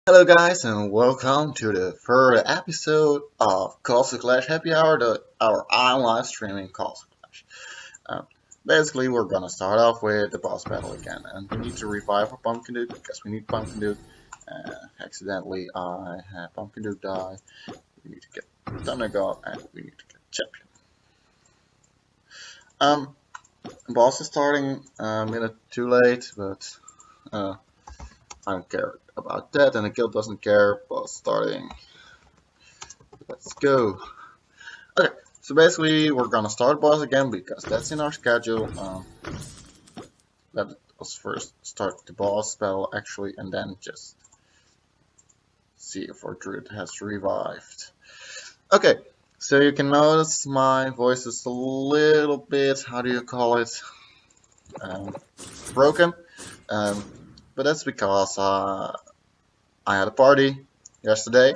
Hello guys and welcome to the third episode of Castle Clash Happy Hour, our live streaming Castle Clash. Um, Basically we're gonna start off with the boss battle again, and we need to revive our Pumpkin Duke because we need Pumpkin Duke. Accidentally I had Pumpkin Duke die. We need to get Thunder God and we need to get Champion. Um, Boss is starting a minute too late, but uh, I don't care about that, and the guild doesn't care. Boss starting. Let's go. Okay, so basically we're gonna start boss again because that's in our schedule. Let us first start the boss battle actually, and then just see if our druid has revived. Okay, so you can notice my voice is a little bit, how do you call it, um, broken. Um, but that's because I had a party yesterday,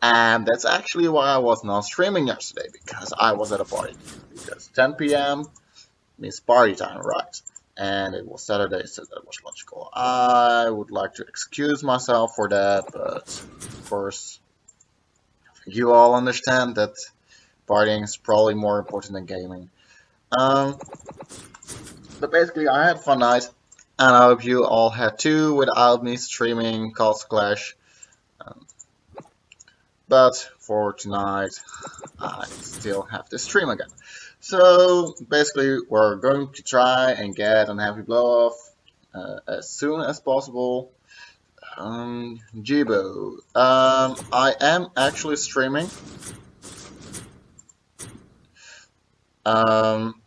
and that's actually why I was not streaming yesterday, because I was at a party. Because 10 p.m. means party time, right? And it was Saturday, so that was logical. I would like to excuse myself for that, but of course, you all understand that partying is probably more important than gaming. Um, but basically, I had a fun night, and I hope you all had too without me streaming Calls Clash. Um, but for tonight, I still have to stream again. So basically, we're going to try and get an heavy blow off as soon as possible. Jibo. I am actually streaming. Um,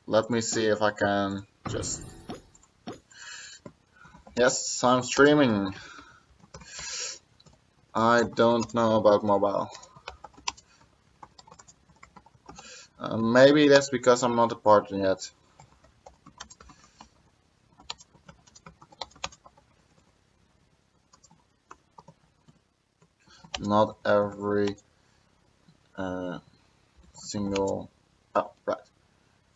Let me see if I can just. Yes, I'm streaming. I don't know about mobile. Maybe that's because I'm not a partner yet. Not every single. Oh, right.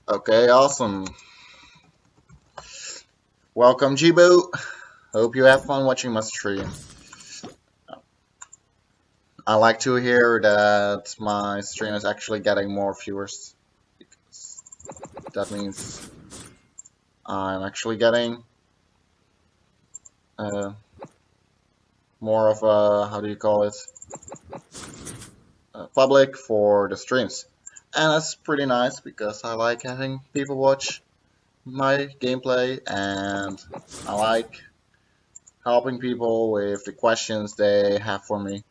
Okay, awesome. Welcome, Jibo. Hope you have fun watching my stream. I like to hear that my stream is actually getting more viewers, because that means I'm actually getting uh, more of a, how do you call it, public for the streams. And that's pretty nice because I like having people watch my gameplay, and I like helping people with the questions they have for me.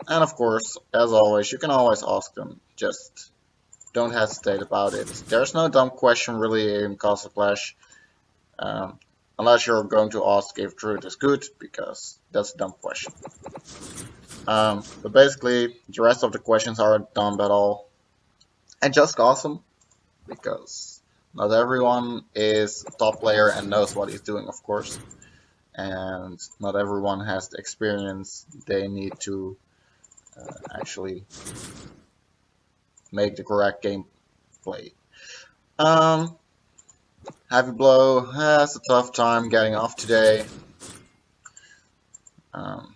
And of course, as always, you can always ask them. Just don't hesitate about it. There's no dumb question really in Castle Clash, um, unless you're going to ask if Druid is good, because that's a dumb question. But basically, the rest of the questions aren't dumb at all, and just awesome, because not everyone is a top player and knows what he's doing, of course, and not everyone has the experience they need to actually make the correct gameplay. Um, Heavy Blow has a tough time getting off today. Um,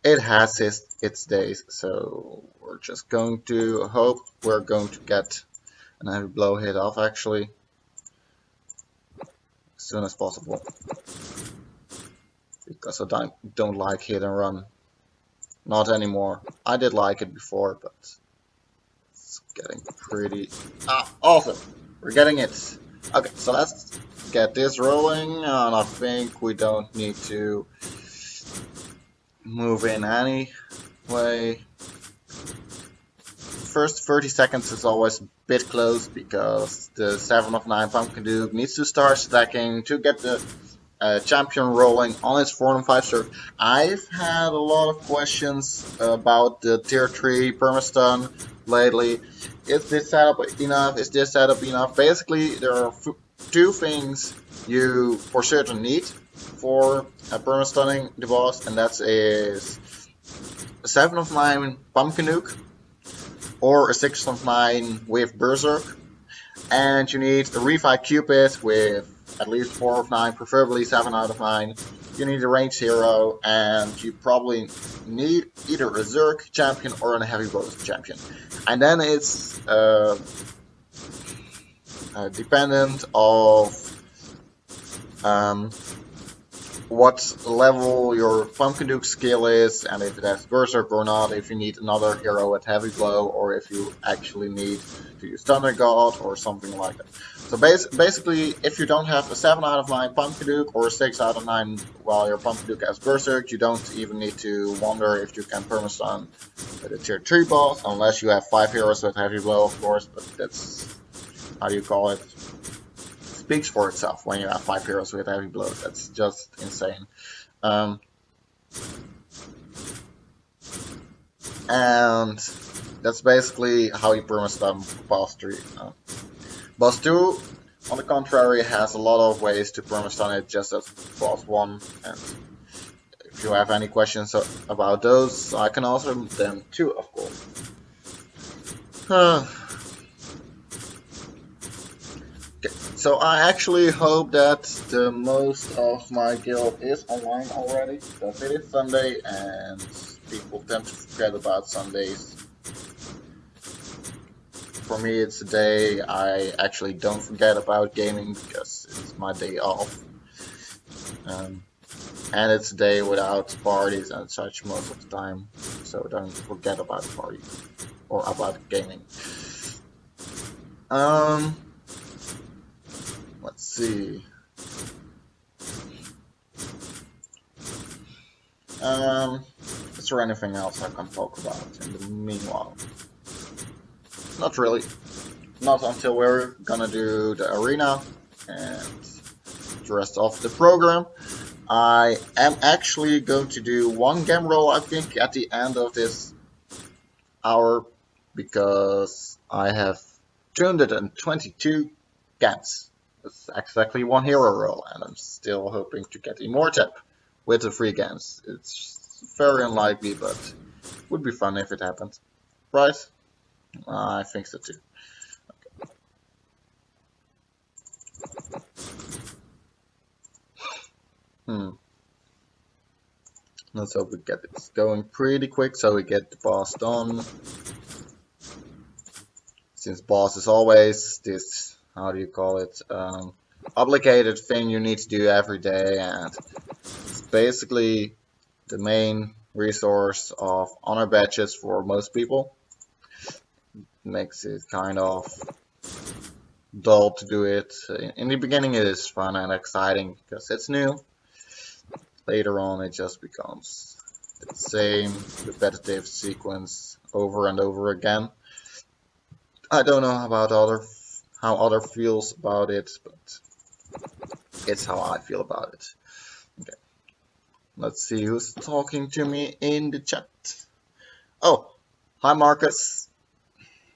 it has its days, so we're just going to hope we're going to get an Heavy Blow hit off actually as soon as possible. Because I don't like hit and run. Not anymore. I did like it before, but it's getting pretty... awesome! We're getting it. Okay, so let's get this rolling, and I think we don't need to move in anyway. First 30 seconds is always a bit close because the 7 of 9 Pumpkin Duke needs to start stacking to get the champion rolling on his 4 and 5 serve. I've had a lot of questions about the tier 3 permastun lately. Is this setup enough? Is this setup enough? Basically, there are two things you for certain need for permastunning the boss, and that is a 7 of 9 Pumpkin Nuke or a 6 of 9 with Berserk, and you need a Refi Cupid with at least 4 of 9, preferably 7 out of 9, you need a ranged hero, and you probably need either a Zerg champion or a heavy blow champion. And then it's dependent of um, what level your Pumpkin Duke skill is, and if it has Berserk or not, if you need another hero at Heavy Blow, or if you actually need to use Thunder God or something like that. So basically, if you don't have a 7 out of 9 Pumpkin Duke or a 6 out of 9 while your Pumpkin Duke has Berserk, you don't even need to wonder if you can permastun the tier 3 boss, unless you have 5 heroes with Heavy Blow, of course, but that's, how do you call it? Speaks for itself when you have 5 heroes with Heavy Blow. That's just insane. And that's basically how you permastun boss 3. Boss 2, on the contrary, has a lot of ways to permastun it just as boss 1. And if you have any questions about those, I can answer them too, of course. So I actually hope that the most of my guild is online already, because it is Sunday and people tend to forget about Sundays. For me, it's a day I actually don't forget about gaming because it's my day off. And it's a day without parties and such most of the time, so don't forget about parties or about gaming. Let's see. Is there anything else I can talk about in the meanwhile? Not really. Not until we're gonna do the arena and the rest of the program. I am actually going to do one game roll, I think, at the end of this hour, because I have 222 games. That's exactly one hero roll, and I'm still hoping to get Immortep with the free games. It's very unlikely, but it would be fun if it happened. Right? I think so too. Let's hope we get this going pretty quick so we get the boss done. Since boss is always this, how do you call it, obligated thing you need to do every day, and it's basically the main resource of honor badges for most people. It makes it kind of dull to do it. In the beginning it is fun and exciting because it's new. Later on it just becomes the same repetitive sequence over and over again. I don't know about how other feels about it, but it's how I feel about it. Okay. Let's see who's talking to me in the chat. Oh, hi Marcus.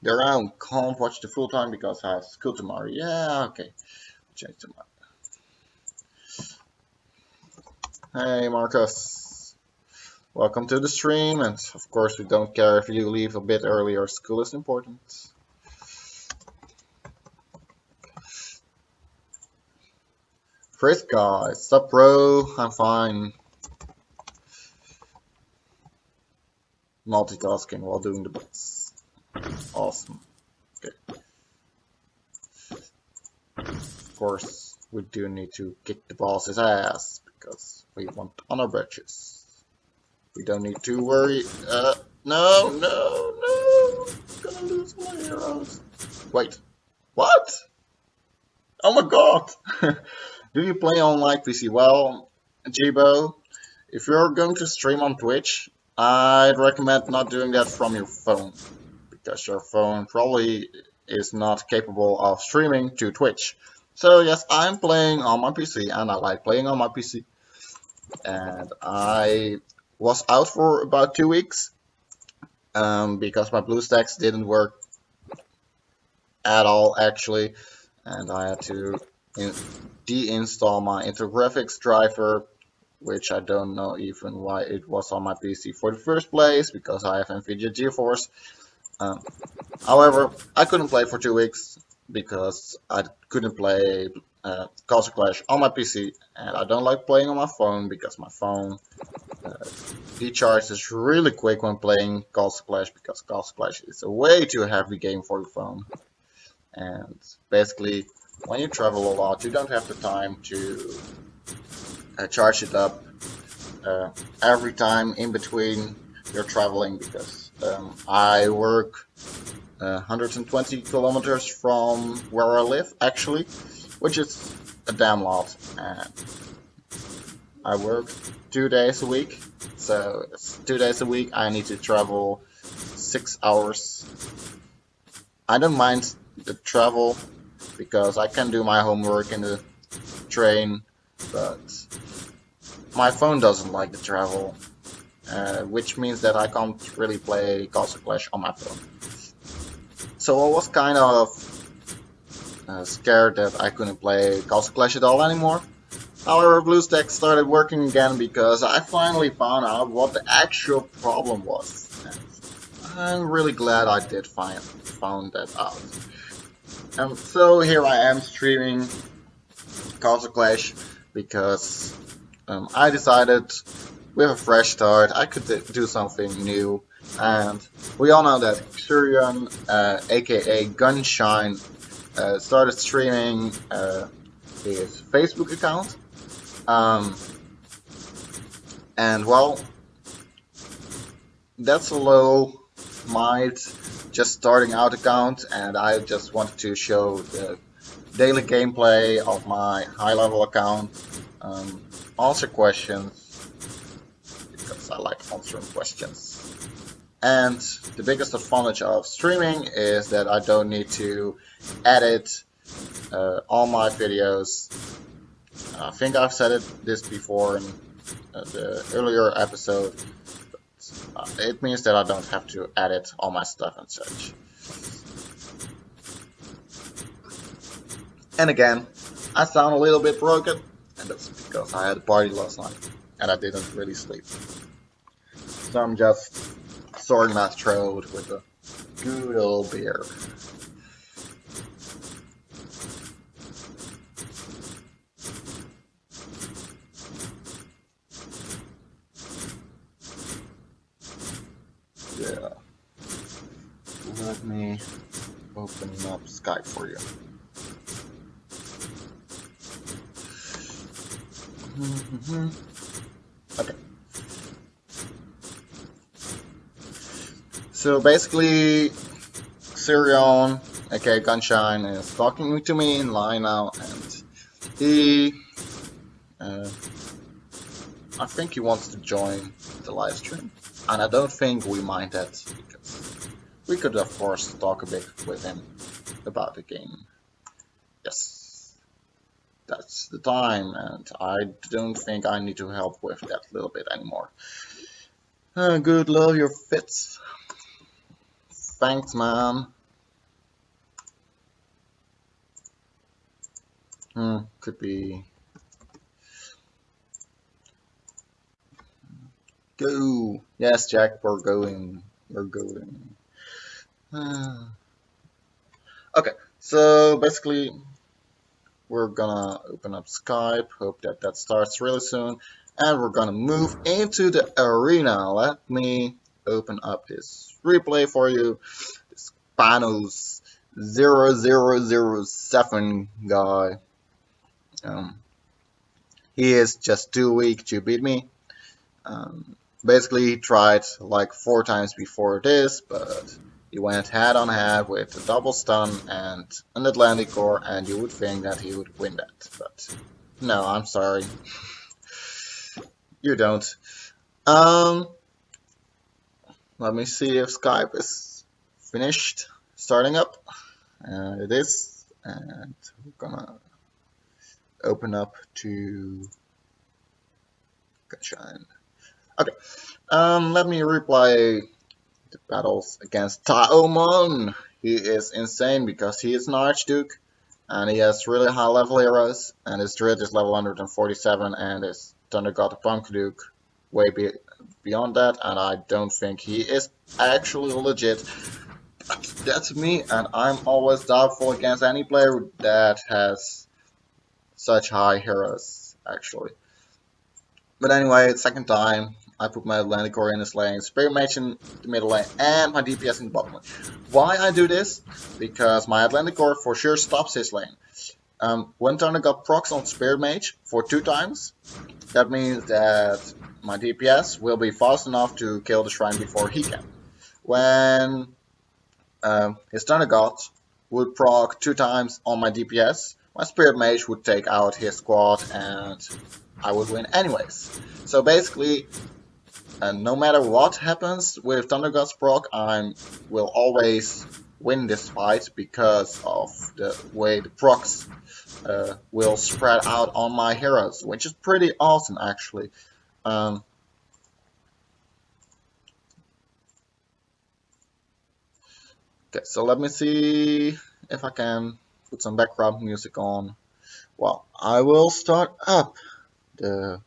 There I can't watch the full time because I have school tomorrow. Yeah, okay. Change tomorrow. Hey Marcus. Welcome to the stream, and of course we don't care if you leave a bit earlier. School is important. Chris guys, sup bro? I'm fine. Multitasking while doing the boss. Awesome. Okay. Of course, we do need to kick the boss's ass because we want honor badges. We don't need to worry. No. I'm gonna lose my heroes. Wait. What? Oh my god! Do you play on live PC? Well, Jibo, if you're going to stream on Twitch, I'd recommend not doing that from your phone, because your phone probably is not capable of streaming to Twitch. So yes, I'm playing on my PC, and I like playing on my PC. And I was out for about 2 weeks, because my BlueStacks didn't work at all, actually, and I had to deinstall my intergraphics driver, which I don't know even why it was on my PC for the first place, because I have NVIDIA GeForce. However, I couldn't play for 2 weeks because I couldn't play Castle Clash on my PC, and I don't like playing on my phone because my phone decharges really quick when playing Castle Clash, because Castle Clash is a way too heavy game for your phone. And basically, when you travel a lot, you don't have the time to charge it up every time in between you're traveling, because I work 120 kilometers from where I live, actually, which is a damn lot. And I work 2 days a week, so it's 2 days a week. I need to travel 6 hours. I don't mind the travel because I can do my homework in the train, but my phone doesn't like the travel, which means that I can't really play Castle Clash on my phone. So I was kind of scared that I couldn't play Castle Clash at all anymore. However, BlueStack started working again because I finally found out what the actual problem was. And I'm really glad I did found that out. So here I am streaming Castle Clash because I decided with a fresh start I could do something new. And we all know that Xurion, aka Gunshine, started streaming his Facebook account. And well, that's a low might just starting out account, and I just wanted to show the daily gameplay of my high level account, answer questions because I like answering questions. And the biggest advantage of streaming is that I don't need to edit all my videos. I think I've said this before in the earlier episode. It means that I don't have to edit all my stuff and such. And again, I sound a little bit broken, and that's because I had a party last night and I didn't really sleep. So I'm just sorting my throat with a good old beer. Yeah. Let me open up Skype for you. Okay. So basically, Xurion, aka Gunshine, is talking to me in line now, and he, I think he wants to join the live stream, and I don't think we mind that, because we could of course talk a bit with him about the game. Yes, that's the time, and I don't think I need to help with that little bit anymore. Good, love your fits. Thanks, man. Could be. Go. Yes, Jack, we're going. We're going. Okay, so basically, we're gonna open up Skype. Hope that that starts really soon. And we're gonna move into the arena. Let me open up this replay for you. This Panos 0007 guy. He is just too weak to beat me. Basically, he tried like 4 times before this, but he went head on head with a double stun and an Atlantic core, and you would think that he would win that. But no, I'm sorry. You don't. Let me see if Skype is finished starting up. It is, and we're gonna open up to Gunshine. Okay, let me replay the battles against Taomon. He is insane because he is an Archduke, and he has really high level heroes, and his Druid is level 147, and his Thunder God the Punk Duke way beyond that, and I don't think he is actually legit. But that's me, and I'm always doubtful against any player that has such high heroes, actually. But anyway, second time, I put my Atlantic Core in his lane, Spirit Mage in the middle lane, and my DPS in the bottom lane. Why I do this? Because my Atlantic Core for sure stops his lane. When Thunder got procs on Spirit Mage for 2 times, that means that my DPS will be fast enough to kill the shrine before he can. When his Thunder God would proc 2 times on my DPS, my Spirit Mage would take out his squad and I would win anyways. So basically, no matter what happens with Thunder God's proc, I will always win this fight because of the way the procs will spread out on my heroes, which is pretty awesome actually. Okay, so let me see if I can put some background music on. Well, I will start up the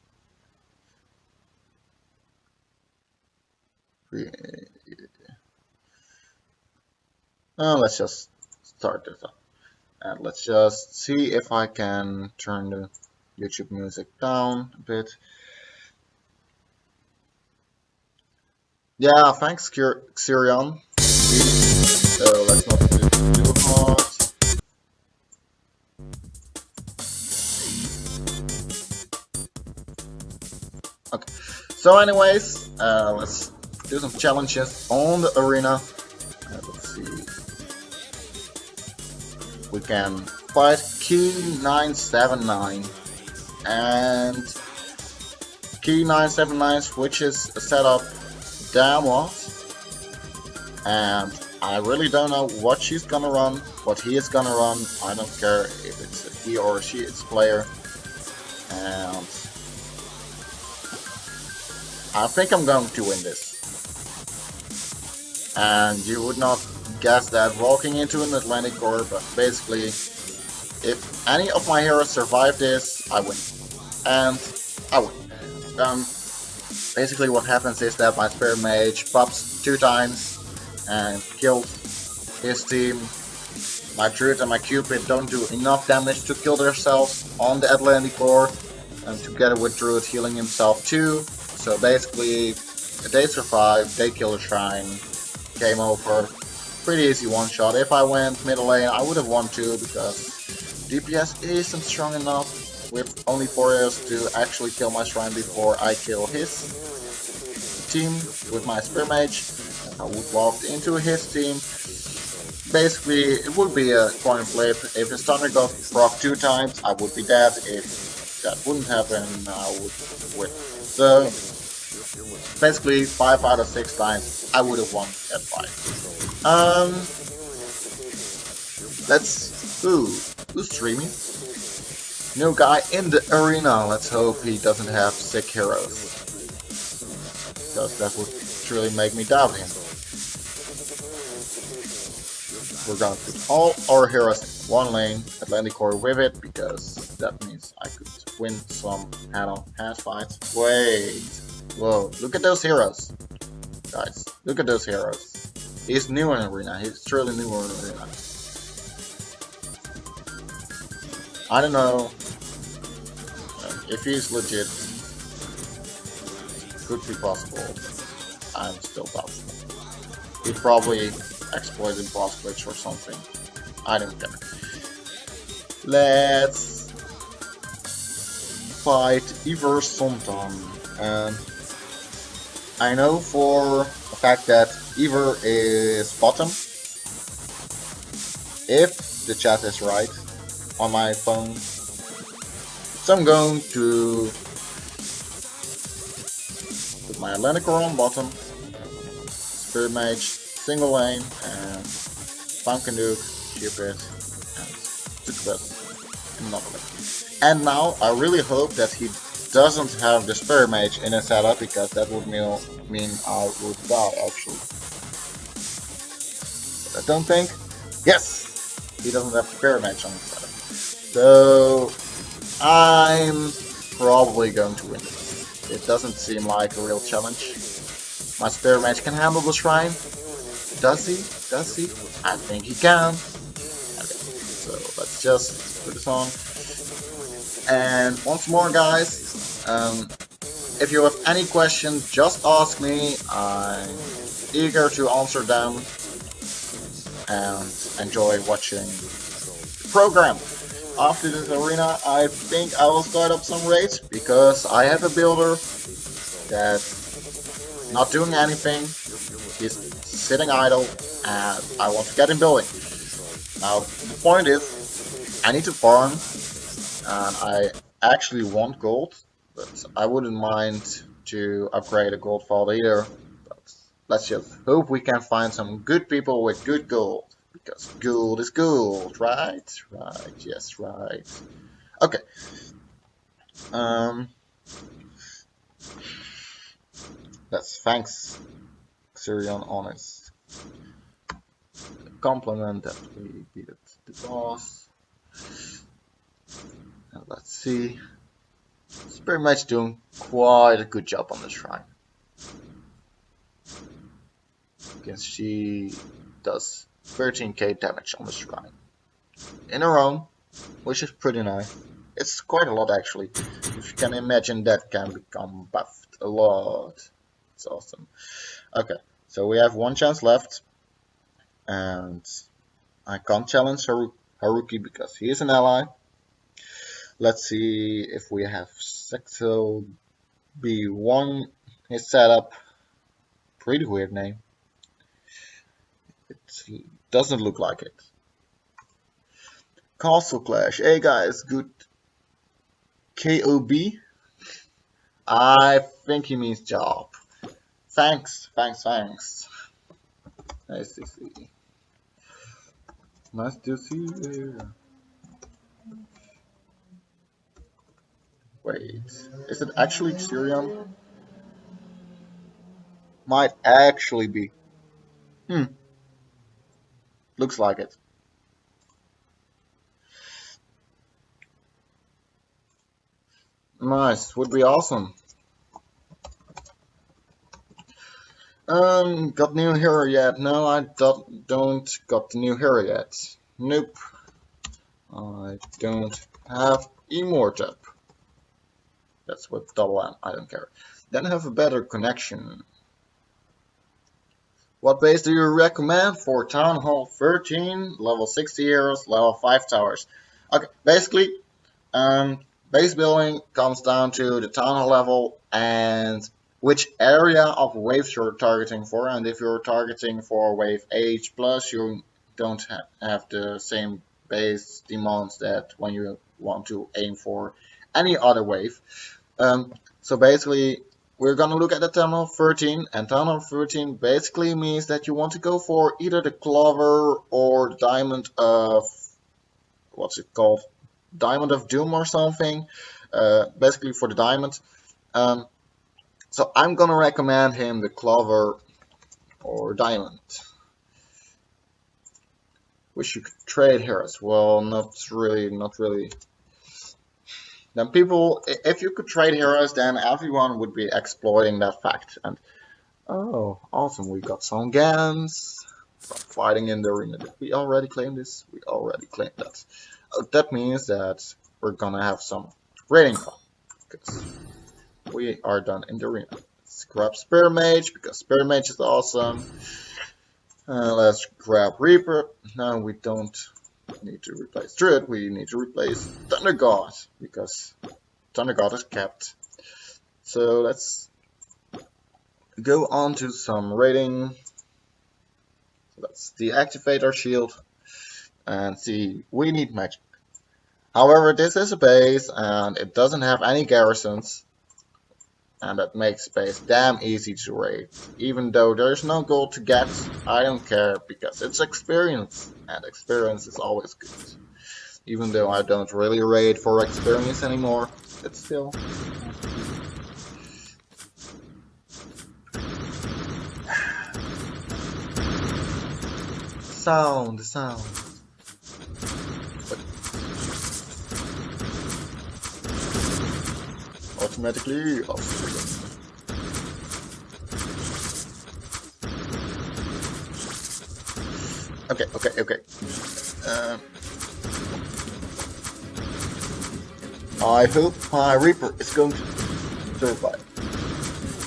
let's just start this up. And let's just see if I can turn the YouTube music down a bit. Yeah, thanks, Xerion. So let's not do it too hard. Okay. So anyways, let's do some challenges on the arena. Let's see. We can fight Key 979 and Key 979 switches a setup damn what, and I really don't know what she's gonna run, what he is gonna run. I don't care if it's a he or a she, it's player, and I think I'm going to win this. And you would not guess that walking into an Atlantic Core, but basically, if any of my heroes survive this, I win. And I win. Basically what happens is that my Spirit Mage pops 2 times and kills his team. My Druid and my Cupid don't do enough damage to kill themselves on the Atlantic Core, and together with Druid healing himself too. So basically, if they survive, they kill the shrine. Game over. Pretty easy one shot. If I went middle lane, I would have won too, because DPS isn't strong enough with only 4 heroes to actually kill my shrine before I kill his team with my Spirit Mage. I would walk into his team. Basically, it would be a coin flip. If his Thunder got proc 2 times, I would be dead. If that wouldn't happen, I would win. So, basically, 5 out of 6 times, I would have won that fight. Who's streaming? New guy in the arena. Let's hope he doesn't have sick heroes, because that would truly make me doubt him. We're gonna put all our heroes in one lane, Atlantic Core with it, because that means I could win some hand fights. Wait, whoa, look at those heroes. Guys, look at those heroes. He's new in arena, he's truly new in arena. I don't know if he's legit. Could be possible. I'm still doubtful. He probably exploited boss glitch or something. I don't care. Let's fight Iver Sontan. I know for a fact that Iver is bottom. If the chat is right on my phone. So I'm going to put my Atlantic Core on bottom, Spirit Mage, single lane, and Pumpkin Duke, Cupid, and Succubus, another lane. And now I really hope that he doesn't have the Spirit Mage in his setup, because that would mean I would die actually. But I don't think. Yes! He doesn't have the Spirit Mage on his setup. So I'm probably going to win this. It doesn't seem like a real challenge. My Spirit Mage can handle the shrine. Does he? Does he? I think he can. Okay, so let's just put this on. And once more, guys, if you have any questions, just ask me. I'm eager to answer them and enjoy watching the program. After this arena, I think I will start up some raids because I have a builder that's not doing anything. He's sitting idle, and I want to get him building. Now, the point is, I need to farm, and I actually want gold, but I wouldn't mind to upgrade a gold vault either. But let's just hope we can find some good people with good gold, because gold is gold, right? Right, yes, right. Okay. Um, let's thanks Xerion on his compliment that we beat the boss. And let's see. It's pretty much doing quite a good job on the shrine. You can see does 13k damage on the shrine in a row, which is pretty nice. It's quite a lot actually. If you can imagine, that can become buffed a lot. It's awesome. Okay, so we have one chance left, and I can't challenge Haruki because he is an ally. Let's see if we have Sexo B1. His setup, pretty weird name. It doesn't look like it. Castle Clash. Hey guys, good. KOB? I think he means job. Thanks. Nice to see. Nice to see you here. Wait, is it actually Xerion? Might actually be. Looks like it. Nice, would be awesome. Got new hero yet? No, I don't got the new hero yet. Nope. I don't have Immortap. That's what double M, I don't care. Then have a better connection. What base do you recommend for Town Hall 13, level 60 heroes, level 5 towers? Okay, basically, base building comes down to the Town Hall level and which area of waves you're targeting for. And if you're targeting for wave H+, you don't have the same base demands that when you want to aim for any other wave. So basically, we're gonna look at the Town Hall 13, and Town Hall 13 basically means that you want to go for either the Clover or the Diamond of, what's it called? Diamond of Doom or something. Basically for the Diamond. So I'm gonna recommend him the Clover or Diamond. Wish you could trade heroes. Well, not really. Then people, if you could trade heroes, then everyone would be exploiting that fact. And oh, awesome, we got some Gans from fighting in the arena. Did we already claim this? We already claimed that. That means that we're gonna have some raiding fun, because we are done in the arena. Let's grab Spear Mage, because Spear Mage is awesome. Let's grab Reaper. No, we don't need to replace Druid, we need to replace Thunder God, because Thunder God is kept. So let's go on to some raiding. Let's deactivate our shield and see, we need magic. However, this is a base and it doesn't have any garrisons, and that makes base damn easy to raid. Even though there's no gold to get, I don't care, because it's experience, and experience is always good. Even though I don't really raid for experience anymore, it's still the sound. Automatically off. Okay. I hope my Reaper is going to survive.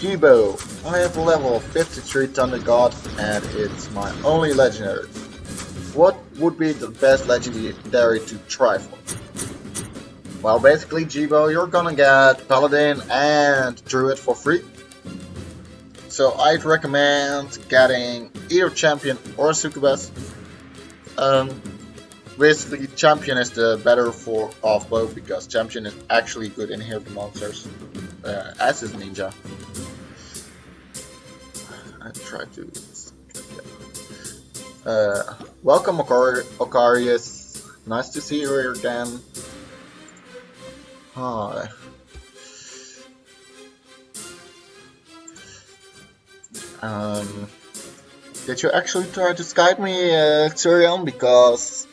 Jibo, I have level 53 Thunder God and it's my only legendary. What would be the best legendary to try for? Well, basically, Jibo, you're gonna get Paladin and Druid for free. So I'd recommend getting either Champion or Succubus. Um, Basically, Champion is the better for of both because Champion is actually good in here for monsters, as is Ninja. I try to. Welcome, Ocarius. Nice to see you here again. Hi. Um, did you actually try to Skype me, Xurion? Because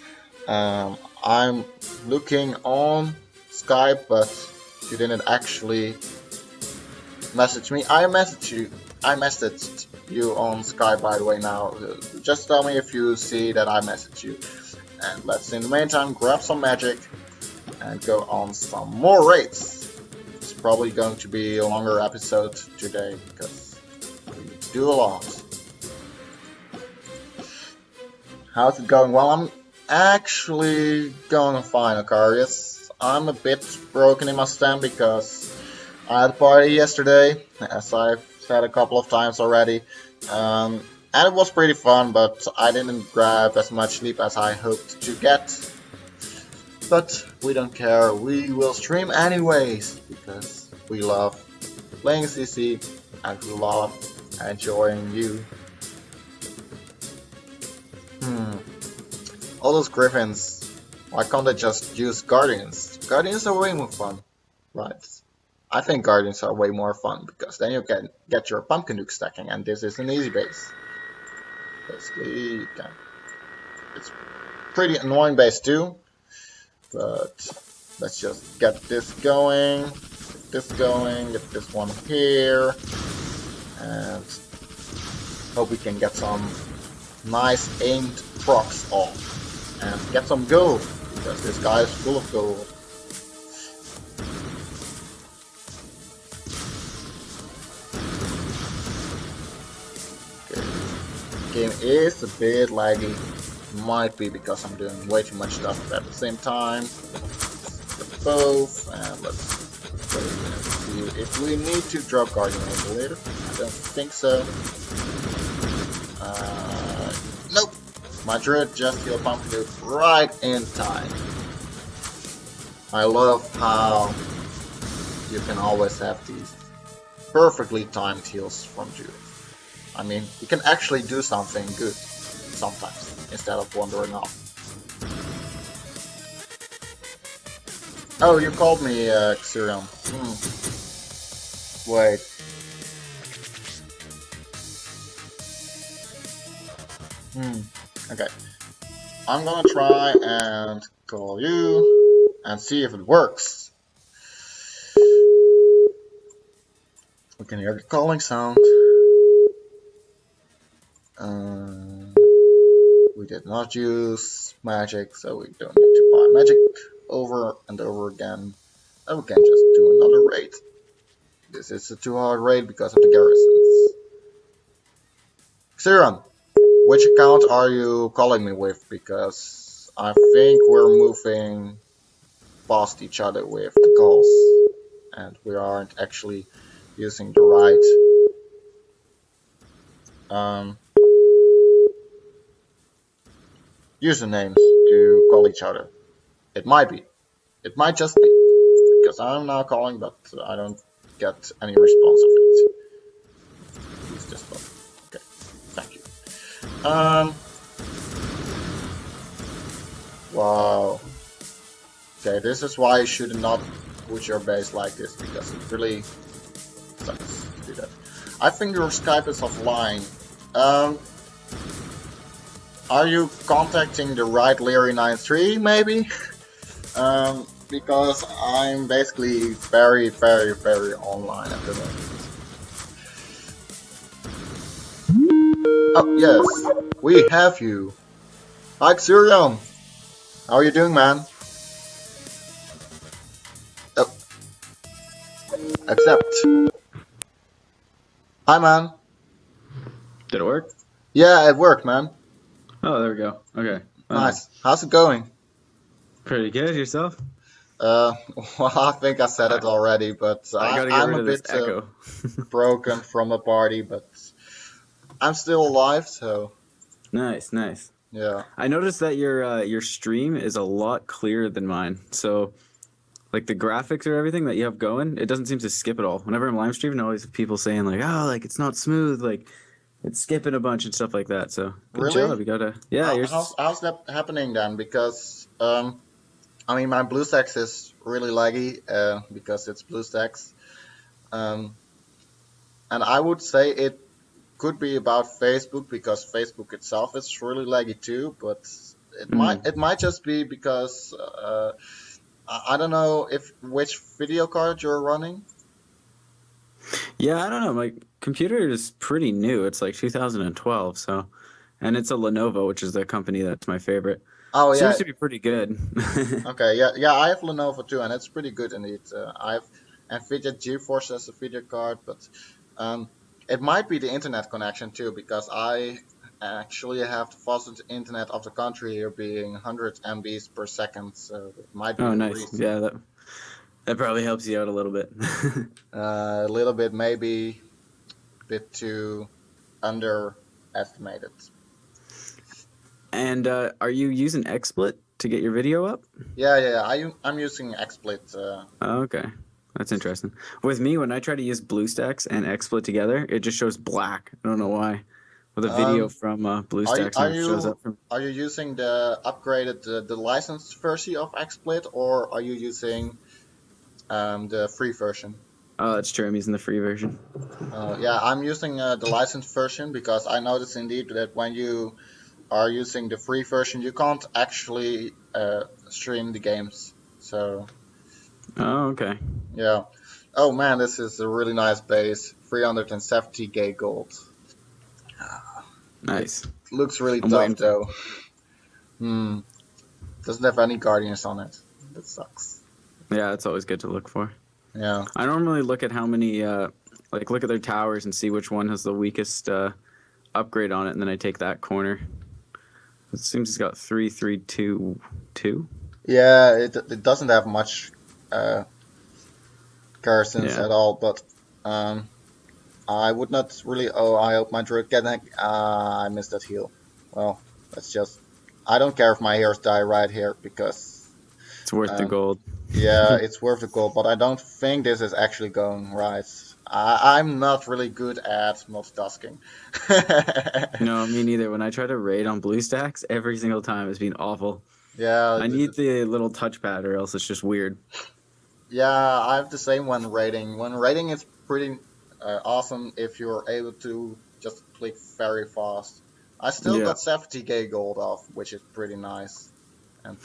I'm looking on Skype, but you didn't actually message me. I messaged you on Skype, by the way. Now, just tell me if you see that I messaged you. And let's, in the meantime, grab some magic and go on some more raids. It's probably going to be a longer episode today because we do a lot. How's it going? Well, I'm actually going fine, Ocarius. I'm a bit broken in my stem because I had a party yesterday, as I've said a couple of times already. And it was pretty fun, but I didn't grab as much sleep as I hoped to get. But we don't care, we will stream anyways, because we love playing CC and we love enjoying you. All those griffins, why can't they just use guardians? Guardians are way more fun, right? I think guardians are way more fun because then you can get your pumpkin nuke stacking, and this is an easy base. Basically, you can. It's pretty annoying base too, but let's just get this going, get this one here, and hope we can get some nice aimed procs off. And get some gold, because this guy is full of gold. Okay. Game is a bit laggy. Might be because I'm doing way too much stuff at the same time. Let's get both, and let's see if we need to drop Guardian Angel later. I don't think so. Nope. My Druid just healed Pumpkin right in time. I love how you can always have these perfectly timed heals from Druid. I mean, you can actually do something good sometimes, instead of wandering off. Oh, you called me, Xurion. Wait. Okay. I'm gonna try and call you and see if it works. We can hear the calling sound. We did not use magic, so we don't need to buy magic over and over again. And we can just do another raid. This is a too hard raid because of the garrisons. Xurion, which account are you calling me with? Because I think we're moving past each other with the calls, and we aren't actually using the right usernames to call each other. It might just be, because I'm now calling, but I don't get any response of it. Please just stop. Okay, thank you. Wow. Okay, this is why you should not put your base like this, because it really sucks to do that. I think your Skype is offline. Are you contacting the right Leary93 maybe? Because I'm basically very online at the moment. Oh yes, we have you. Hi Xurion, how are you doing, man? Accept. Hi, man. Did it work? Yeah, it worked, man. Oh, there we go. Okay. Wow. Nice. How's it going? Pretty good. Yourself? Uh, well, I think I said I, it already, but I got to get I'm rid a of this bit echo. broken from a party, but I'm still alive, so Nice, nice. yeah. I noticed that your stream is a lot clearer than mine. So, like the graphics or everything that you have going, it doesn't seem to skip at all. Whenever I'm live streaming, I always have people saying like, "Oh, like it's not smooth, like it's skipping a bunch and stuff like that." So, good job. Really? You gotta, yeah, you're, How's that happening then? Because I mean, my BlueStacks is really laggy because it's BlueStacks. Um, and I would say it could be about Facebook because Facebook itself is really laggy too, but mm. it might just be because I don't know if which video card you're running. Yeah, I don't know. My computer is pretty new. It's like 2012, so and it's a Lenovo, which is the company that's my favorite. Oh Seems yeah, to be pretty good. okay, yeah. I have Lenovo too, and it's pretty good indeed. I have NVIDIA GeForce as a video card, but um, it might be the internet connection too because I actually have the fastest internet of the country here, being 100 MBs per second. So it might be Oh, the nice. reason. Yeah, that probably helps you out a little bit. A little bit, maybe a bit too underestimated. And are you using XSplit to get your video up? Yeah. I'm using XSplit. Oh, okay. That's interesting. With me, when I try to use BlueStacks and XSplit together, it just shows black. I don't know why. With a video Um, from BlueStacks are never shows you up for me. using the upgraded the licensed version of XSplit, or are you using the free version? Oh, that's true. I'm using the free version. Yeah, I'm using the licensed version because I noticed indeed that when you are using the free version, you can't actually stream the games. So Oh, okay. yeah. Oh man, this is a really nice base. 370 gay gold. It Nice. looks really I'm tough waiting. though. Hmm. Doesn't have any guardians on it. That sucks. Yeah, it's always good to look for. Yeah. I normally look at how many, like, look at their towers and see which one has the weakest upgrade on it, and then I take that corner. It seems it's got 3-3-2-2. Yeah, it doesn't have much uh, garrisons Yeah. at all, but um, I would not really. Oh, I hope my druid can. I missed that heal. Well, let's just. I don't care if my heroes die right here because It's worth the um, gold. yeah, it's worth the gold, but I don't think this is actually going right. I'm not really good at multitasking. No, me neither. When I try to raid on BlueStacks, every single time it's been awful. Yeah, I need the little touchpad, or else it's just weird. yeah, I have the same when raiding. When raiding, it's pretty awesome if you're able to just click very fast. I still Yeah. got 70k gold off, which is pretty nice. And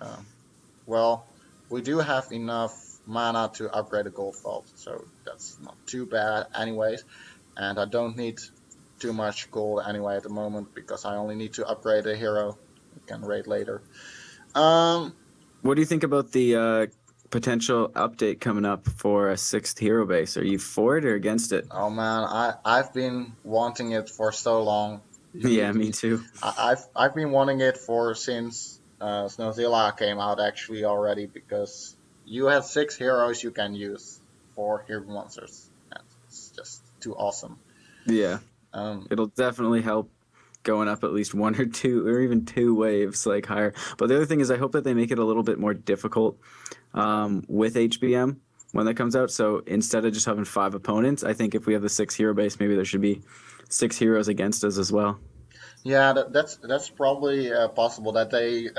um, well, we do have enough mana to upgrade a gold vault, so that's not too bad, anyways. And I don't need too much gold anyway at the moment because I only need to upgrade a hero. We can raid later. Um, What do you think about the potential update coming up for a sixth hero base? Are you for it or against it? Oh man, I've been wanting it for so long. Yeah, me too. I've been wanting it for since Snowzilla came out actually already because you have 6 heroes you can use for hero monsters, and it's just too awesome. Yeah, Um, it'll definitely help going up at least one or two or even two waves like higher. But the other thing is, I hope that they make it a little bit more difficult with HBM when that comes out. So instead of just having 5 opponents, I think if we have the six hero base, maybe there should be 6 heroes against us as well. Yeah, that's probably possible that they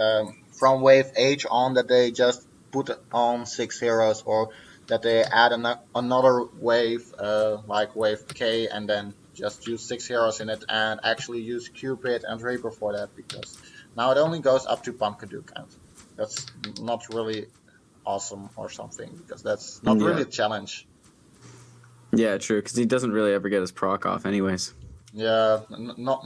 from wave H on that they just put on 6 heroes, or that they add another wave like wave K and then just use 6 heroes in it and actually use Cupid and Reaper for that because now it only goes up to Pumpkadoo and that's not really awesome or something because that's not really Yeah, a challenge. yeah, true. Because he doesn't really ever get his proc off, anyways. Yeah, not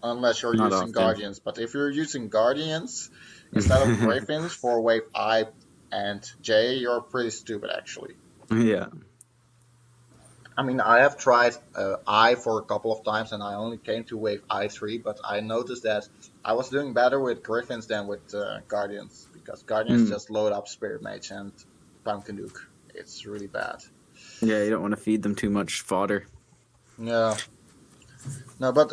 unless you're Not using often. Guardians. But if you're using Guardians instead of Ravens for wave I and J, you're pretty stupid actually. Yeah. I mean, I have tried I for a couple of times, and I only came to wave I3. But I noticed that I was doing better with Griffins than with Guardians, because Guardians Mm. just load up Spirit Mage and Pumpkin Duke. It's really bad. Yeah, you don't want to feed them too much fodder. Yeah, no, but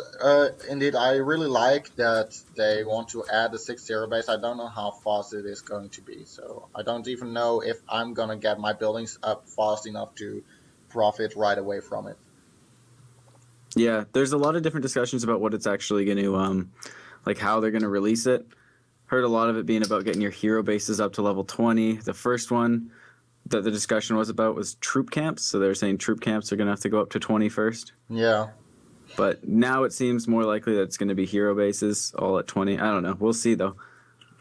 indeed, I really like that they want to add the 6-0 base. I don't know how fast it is going to be, so I don't even know if I'm gonna get my buildings up fast enough to profit right away from it. Yeah, there's a lot of different discussions about what it's actually going to, like how they're going to release it. Heard a lot of it being about getting your hero bases up to level 20. The first one that the discussion was about was troop camps. So they're saying troop camps are going to have to go up to 20 first. Yeah. But now it seems more likely that it's going to be hero bases all at 20. I don't know. We'll see though.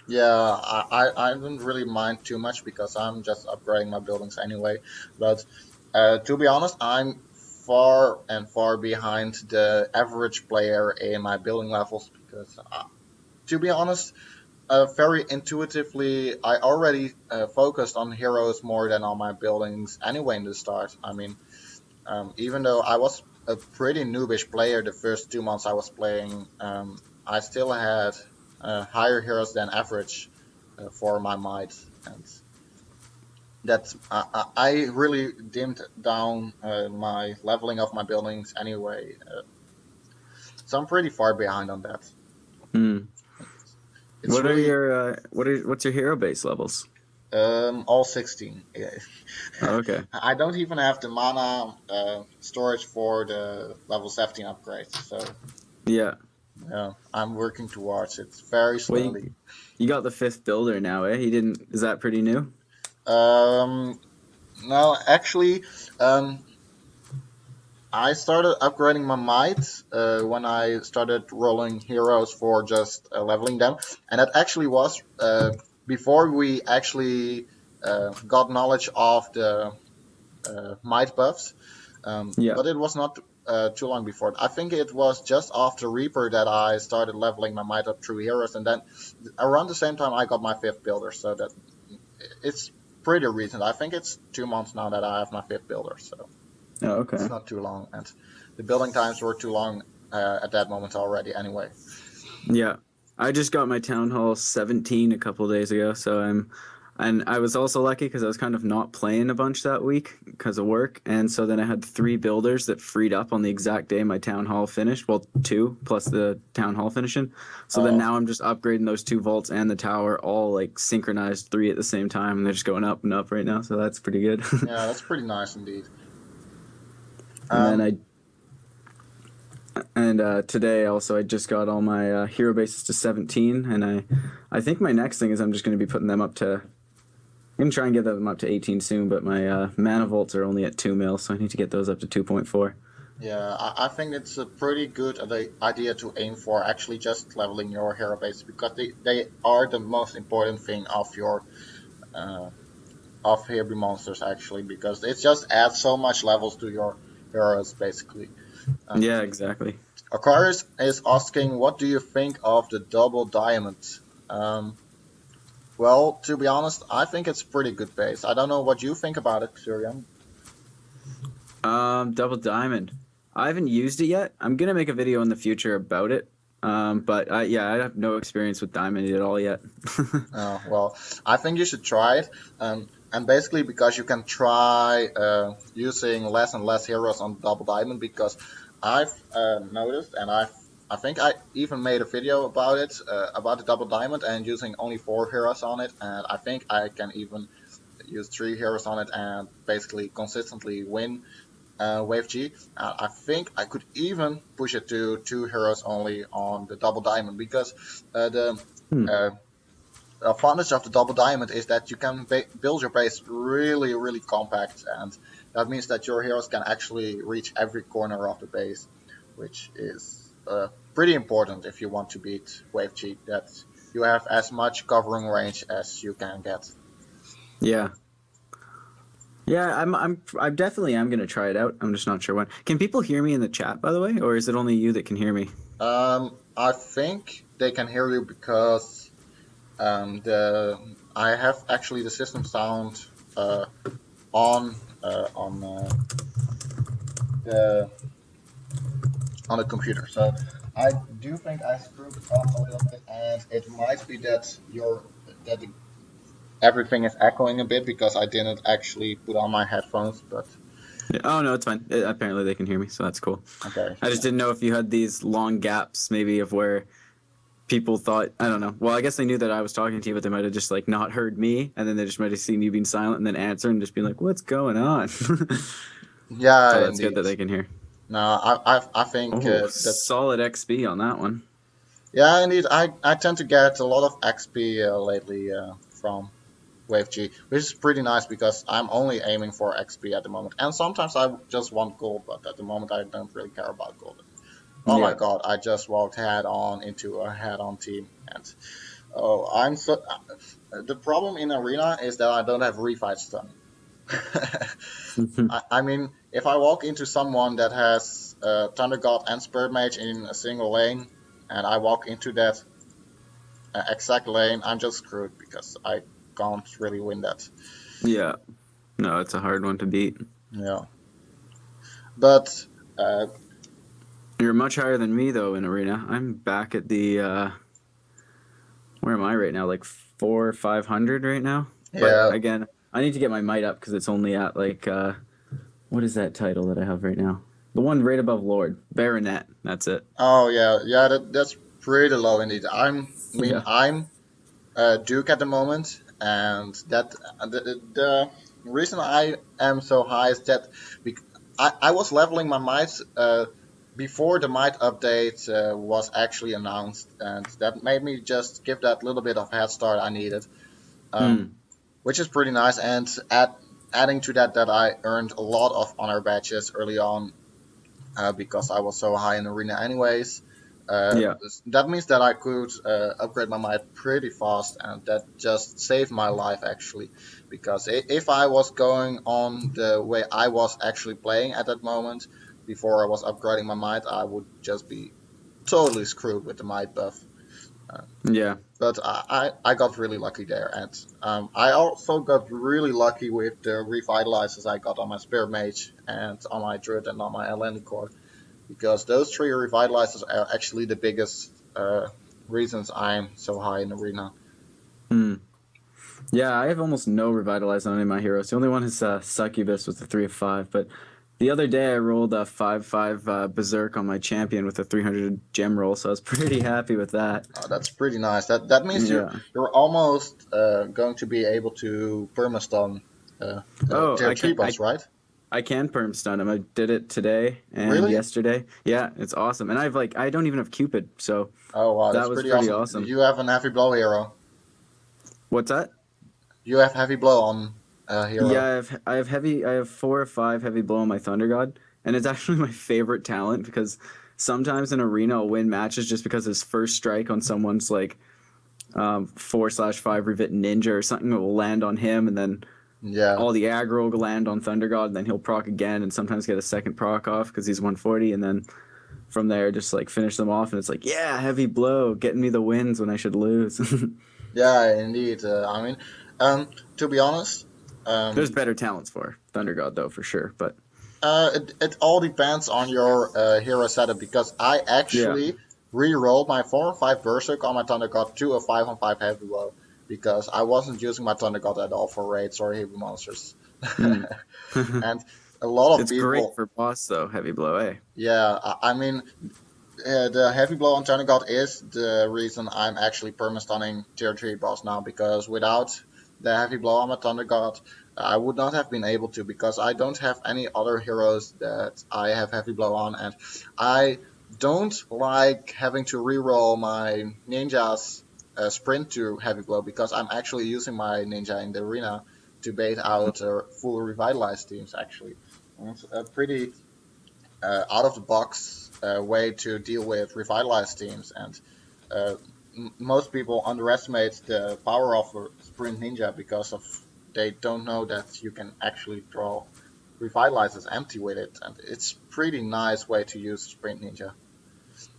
Yeah, I don't really mind too much because I'm just upgrading my buildings anyway. But to be honest, I'm far and far behind the average player in my building levels because, to be honest, very intuitively, I already focused on heroes more than on my buildings anyway in the start. I mean, even though I was a pretty noobish player the first 2 months I was playing, I still had higher heroes than average for my might, and that I really dimmed down my leveling of my buildings anyway. So I'm pretty far behind on that. Hmm. It's really What's your hero base levels? all 16. Oh, okay. I don't even have the mana storage for the level 17 upgrade, so Yeah. yeah, I'm working towards it very Well, slowly. you got the fifth builder now, eh? He didn't. Is that pretty new? Um, no, actually, um, I started upgrading my might when I started rolling heroes for just leveling them, and that actually was before we actually got knowledge of the might buffs. Yeah. But it was not too long before. I think it was just after Reaper that I started leveling my might up through heroes, and then around the same time I got my fifth builder. So that it's pretty recent. I think it's 2 months now that I have my fifth builder, so Oh, it's okay. not too long. And the building times were too long at that moment already. Anyway, Yeah. I just got my Town Hall 17 a couple days ago, so and I was also lucky because I was kind of not playing a bunch that week because of work, and so then I had three builders that freed up on the exact day my Town Hall finished. Well, two plus the Town Hall finishing. So then uh, now I'm just upgrading those two vaults and the tower all like synchronized three at the same time, and they're just going up and up right now. So that's pretty good. yeah, that's pretty nice indeed. And then Um, today also I just got all my hero bases to 17, and I think my next thing is I'm just going to be putting them up to. I'm gonna try and get them up to 18 soon, but my mana volts are only at 2 mil, so I need to get those up to 2.4. yeah, I think it's a pretty good idea to aim for actually just leveling your hero base because they are the most important thing uh, of heavy monsters actually because it just adds so much levels to your heroes basically. And Yeah, exactly. Aquarius is asking, what do you think of the double diamond? Um, well, to be honest, I think it's pretty good base. I don't know what you think about it, Syrian. Double diamond. I haven't used it yet. I'm gonna make a video in the future about it. But yeah, I have no experience with diamond at all yet. Well, I think you should try it. And basically because you can try using less and less heroes on double diamond because I've noticed and I think I even made a video about the double diamond and using only 4 heroes on it, and I think I can even use 3 heroes on it and basically consistently win wave G. I think I could even push it to 2 heroes only on the double diamond because the Hmm. uh, advantage of the double diamond is that you can build your base really, really compact, and that means that your heroes can actually reach every corner of the base, which is pretty important if you want to beat Wave Cheat. That you have as much covering range as you can get. Yeah. Yeah, I definitely am gonna try it out. I'm just not sure when. Can people hear me in the chat, by the way, or is it only you that can hear me? I think they can hear you because the I have actually the system sound uh, on the on the computer. So I do think I screwed up a little bit, and it might be that everything is echoing a bit because I didn't actually put on my headphones. But Yeah. Oh no, it's fine. Apparently they can hear me, so that's cool. okay, I just yeah. didn't know if you had these long gaps, maybe of where people thought, I don't know. Well, I guess they knew that I was talking to you, but they might have just like not heard me, and then they just might have seen you being silent and then answer and just be like, "What's going on?" So Yeah, that's good indeed. that they can hear. No, I think Oh, that solid XP on that one. yeah, indeed. I tend to get a lot of XP lately from Wave G, which is pretty nice because I'm only aiming for XP at the moment, and sometimes I just want gold, but at the moment I don't really care about gold. Oh my Yeah. god, I just walked head on into a head on team, and oh, I'm so. The problem in arena is that I don't have refight stun. I mean, if I walk into someone that has Thunder God and Spirit Mage in a single lane, and I walk into that exact lane, I'm just screwed because I can't really win that. Yeah. No, it's a hard one to beat. Yeah, but uh, You're much higher than me though in arena. I'm back at the where am I right now? Like 400 or 500 right now. But yeah. again, I need to get my might up because it's only at like what is that title that I have right now? The one right above Lord Baronet. That's it. Oh yeah, yeah. That's pretty low indeed. I mean, Yeah. I'm Duke at the moment, and that the reason I am so high is that I was leveling my might before the might update was actually announced, and that made me just give that little bit of head start I needed, um, Hmm. which is pretty nice. And adding to that, that I earned a lot of honor badges early on because I was so high in arena anyways. Uh, Yeah. that means that I could upgrade my might pretty fast, and that just saved my life actually. Because if I was going on the way I was actually playing at that moment, before I was upgrading my might, I would just be totally screwed with the might buff. Uh, Yeah. but I got really lucky there, and I also got really lucky with the revitalizers I got on my Spear Mage and on my Druid and on my Atlantic Core because those three revitalizers are actually the biggest reasons I'm so high in arena. Hmm. Yeah, I have almost no revitalize on any of my heroes. The only one is Succubus with the 3 of 5. But the other day I rolled a 5/5 Berserk on my champion with a 300 gem roll, so I was pretty happy with that. That's pretty nice. That means Yeah. you're almost going to be able to permastun the Oh, tier three boss, right? I can perm stun him. I did it today and Really? yesterday. Yeah, it's awesome. And I don't even have Cupid, so Oh wow, that that's was pretty pretty awesome. awesome. You have an heavy blow hero. What's that? You have heavy blow on Yeah, hero. I have 4 or 5 heavy blow on my Thunder God, and it's actually my favorite talent because sometimes in arena I'll win matches just because his first strike on someone's like 4/5 Revit Ninja or something will land on him, and then Yeah, all the aggro will land on Thunder God, and then he'll proc again, and sometimes get a second proc off because he's 140, and then from there just like finish them off, and it's like yeah, heavy blow, getting me the wins when I should lose. yeah, indeed. I mean, um, to be honest, There's um, better talents for Thunder God though, for sure, but it all depends on your hero setup because I yeah. actually re-rolled my 4 and 5 Berserk on my Thunder God to a 5 on 5 Heavy Blow because I wasn't using my Thunder God at all for raids or heavy monsters. Hmm. And a lot of It's great people, for boss though, heavy blow, eh? yeah, I mean, the Heavy Blow on Thunder God is the reason I'm actually perma-stunning tier 3 boss now because without the Heavy Blow on my Thunder God, I would not have been able to because I don't have any other heroes that I have Heavy Blow on, and I don't like having to reroll my ninja's sprint to Heavy Blow because I'm actually using my ninja in the arena to bait out full revitalized teams actually. And it's a pretty out of the box way to deal with revitalized teams, and uh, most people underestimate the power of a Sprint Ninja because of they don't know that you can actually draw revitalizers empty with it, and it's pretty nice way to use Sprint Ninja.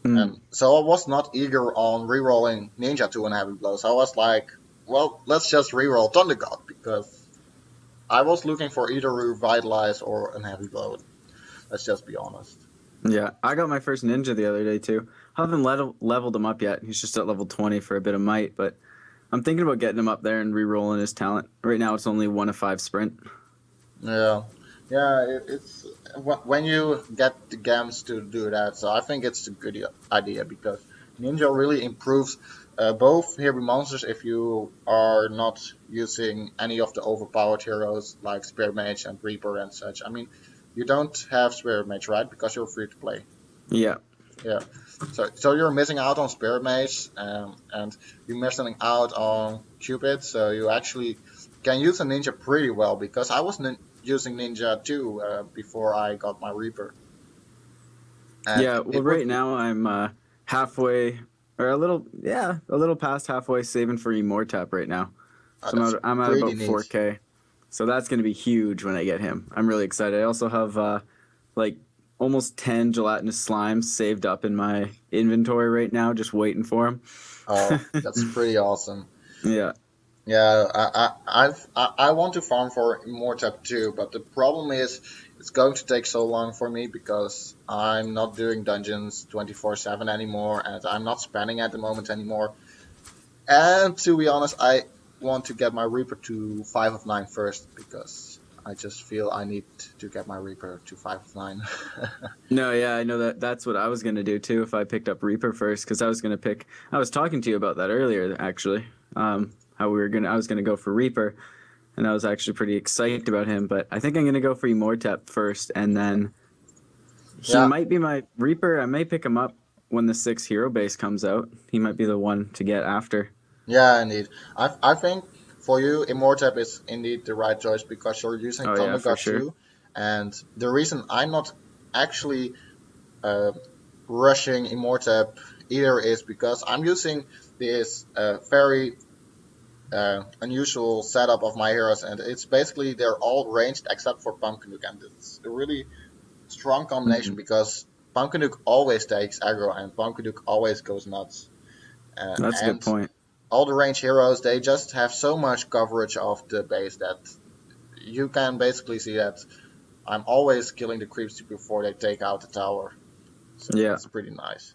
Mm. And so I was not eager on rerolling Ninja to an heavy blow. So I was like, well, let's just reroll Thunder God because I was looking for either revitalize or a heavy load. Let's just be honest. Yeah, I got my first ninja the other day too. Haven't leveled him up yet. He's just at level 20 for a bit of might, but I'm thinking about getting him up there and re-rolling his talent. Right now, it's only 1 of 5 sprint. Yeah, yeah. It's when you get the gems to do that. So I think it's a good idea because ninja really improves both heavy monsters if you are not using any of the overpowered heroes like Spear Mage and Reaper and such. I mean, you don't have Spear Mage, right? Because you're free to play. Yeah, Yeah. So you're missing out on Spirit Mage, and you're missing out on Cupid. So you actually can use a ninja pretty well because I was using ninja too before I got my Reaper, and yeah. Well, it would right now I'm halfway, or a little past halfway, saving for Immortap right now. So that's I'm at pretty about neat. 4K. So that's going to be huge when I get him. I'm really excited. I also have like almost 10 gelatinous slimes saved up in my inventory right now, just waiting for him. Oh, that's pretty awesome. Yeah. Yeah, I want to farm for Immortap too, but the problem is it's going to take so long for me because I'm not doing dungeons 24/7 anymore, and I'm not spamming at the moment anymore. And to be honest, I want to get my Reaper to 5 of 9 first because I just feel I need to get my Reaper to 5 of 9. No, yeah, I know that's what I was gonna do too if I picked up Reaper first, because I was talking to you about that earlier actually. How I was gonna go for Reaper, and I was actually pretty excited about him, but I think I'm gonna go for Immortep first, and then he Yeah, might be my Reaper. I may pick him up when the 6 hero base comes out. He might be the one to get after. yeah, indeed. I think for you, Immortap is indeed the right choice because you're using Oh yeah, Thunder for God sure. too. And the reason I'm not actually uh, rushing Immortap either is because I'm using this very unusual setup of my heroes, and it's basically they're all ranged except for Pumpkin Duke, and it's a really strong combination Mhm. because Pumpkin Duke always takes aggro and Pumpkin Duke always goes nuts. That's a good And point. all the range heroes they just have so much coverage of the base that you can basically see that I'm always killing the creeps before they take out the tower. So Yeah. that's pretty nice.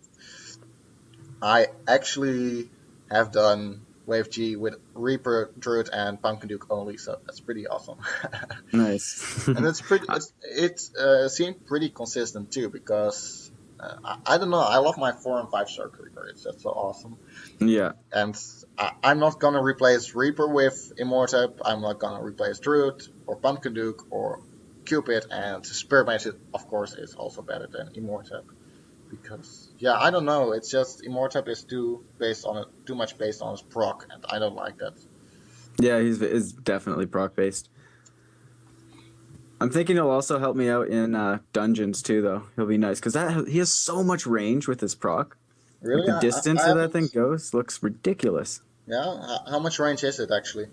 I actually have done Wave G with Reaper, Druid, and Pumpkin Duke only, so that's pretty awesome. Nice. And it seemed pretty consistent too because I don't know, I love my 4 and 5 star Reaper. It's just so awesome. Yeah. And I'm not gonna replace Reaper with Immortap. I'm not gonna replace Druid or Pumpkin Duke or Cupid, and Spirit Mage, of course, is also better than Immortap because yeah, I don't know. It's just Immortap is too much based on his proc, and I don't like that. Yeah, he's is definitely proc based. I'm thinking he'll also help me out in dungeons too, though. He'll be nice because that he has so much range with his proc. Like Really, the I distance that haven't. thing goes looks ridiculous. Yeah, how much range is it actually?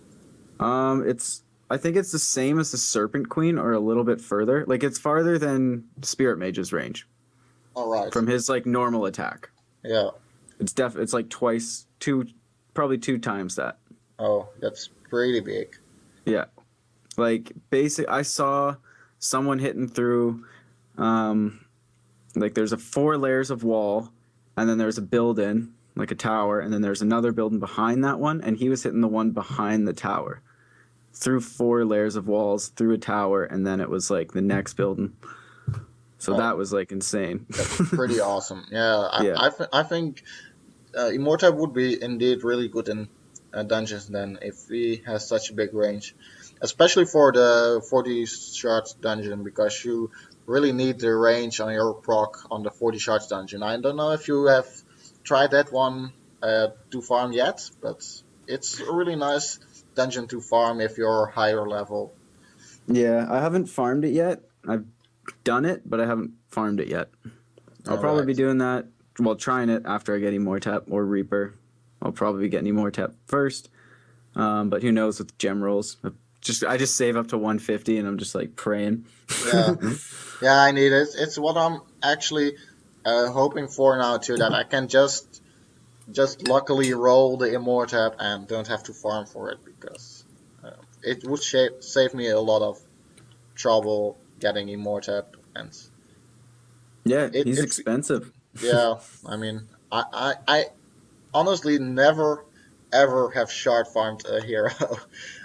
It's I think it's the same as the Serpent Queen or a little bit further. Like it's farther than Spirit Mage's range All right. from his like normal attack. Yeah. It's like probably 2 times that. Oh, that's pretty big. Yeah, like basic. I saw someone hitting through. Um, like there's a 4 layers of wall, and then there's a building like a tower, and then there's another building behind that one, and he was hitting the one behind the tower through 4 layers of walls through a tower, and then it was like the next building. So Oh, that was like insane. that's pretty awesome. Yeah, Yeah, I think Immortal would be indeed really good in dungeons then if he has such a big range, especially for the 40 shards dungeon because you really need the range on your proc on the 40 shards dungeon. I don't know if you have tried that one to farm yet, but it's a really nice dungeon to farm if you're higher level. yeah. I haven't farmed it yet. I've done it, but I haven't farmed it yet. I'll All probably be right. doing that. Well, trying it after I get Immortap or Reaper. I'll probably be getting Immortap first. But who knows with gem rolls? I just save up to 150 and I'm just like praying. Yeah. Yeah, I need it. It's what I'm actually hoping for now too, that I can just luckily roll the Immortap and don't have to farm for it because it would save me a lot of trouble getting Immortep, and Yeah, he's it's expensive. yeah. I mean, I honestly never ever have shard farmed a hero.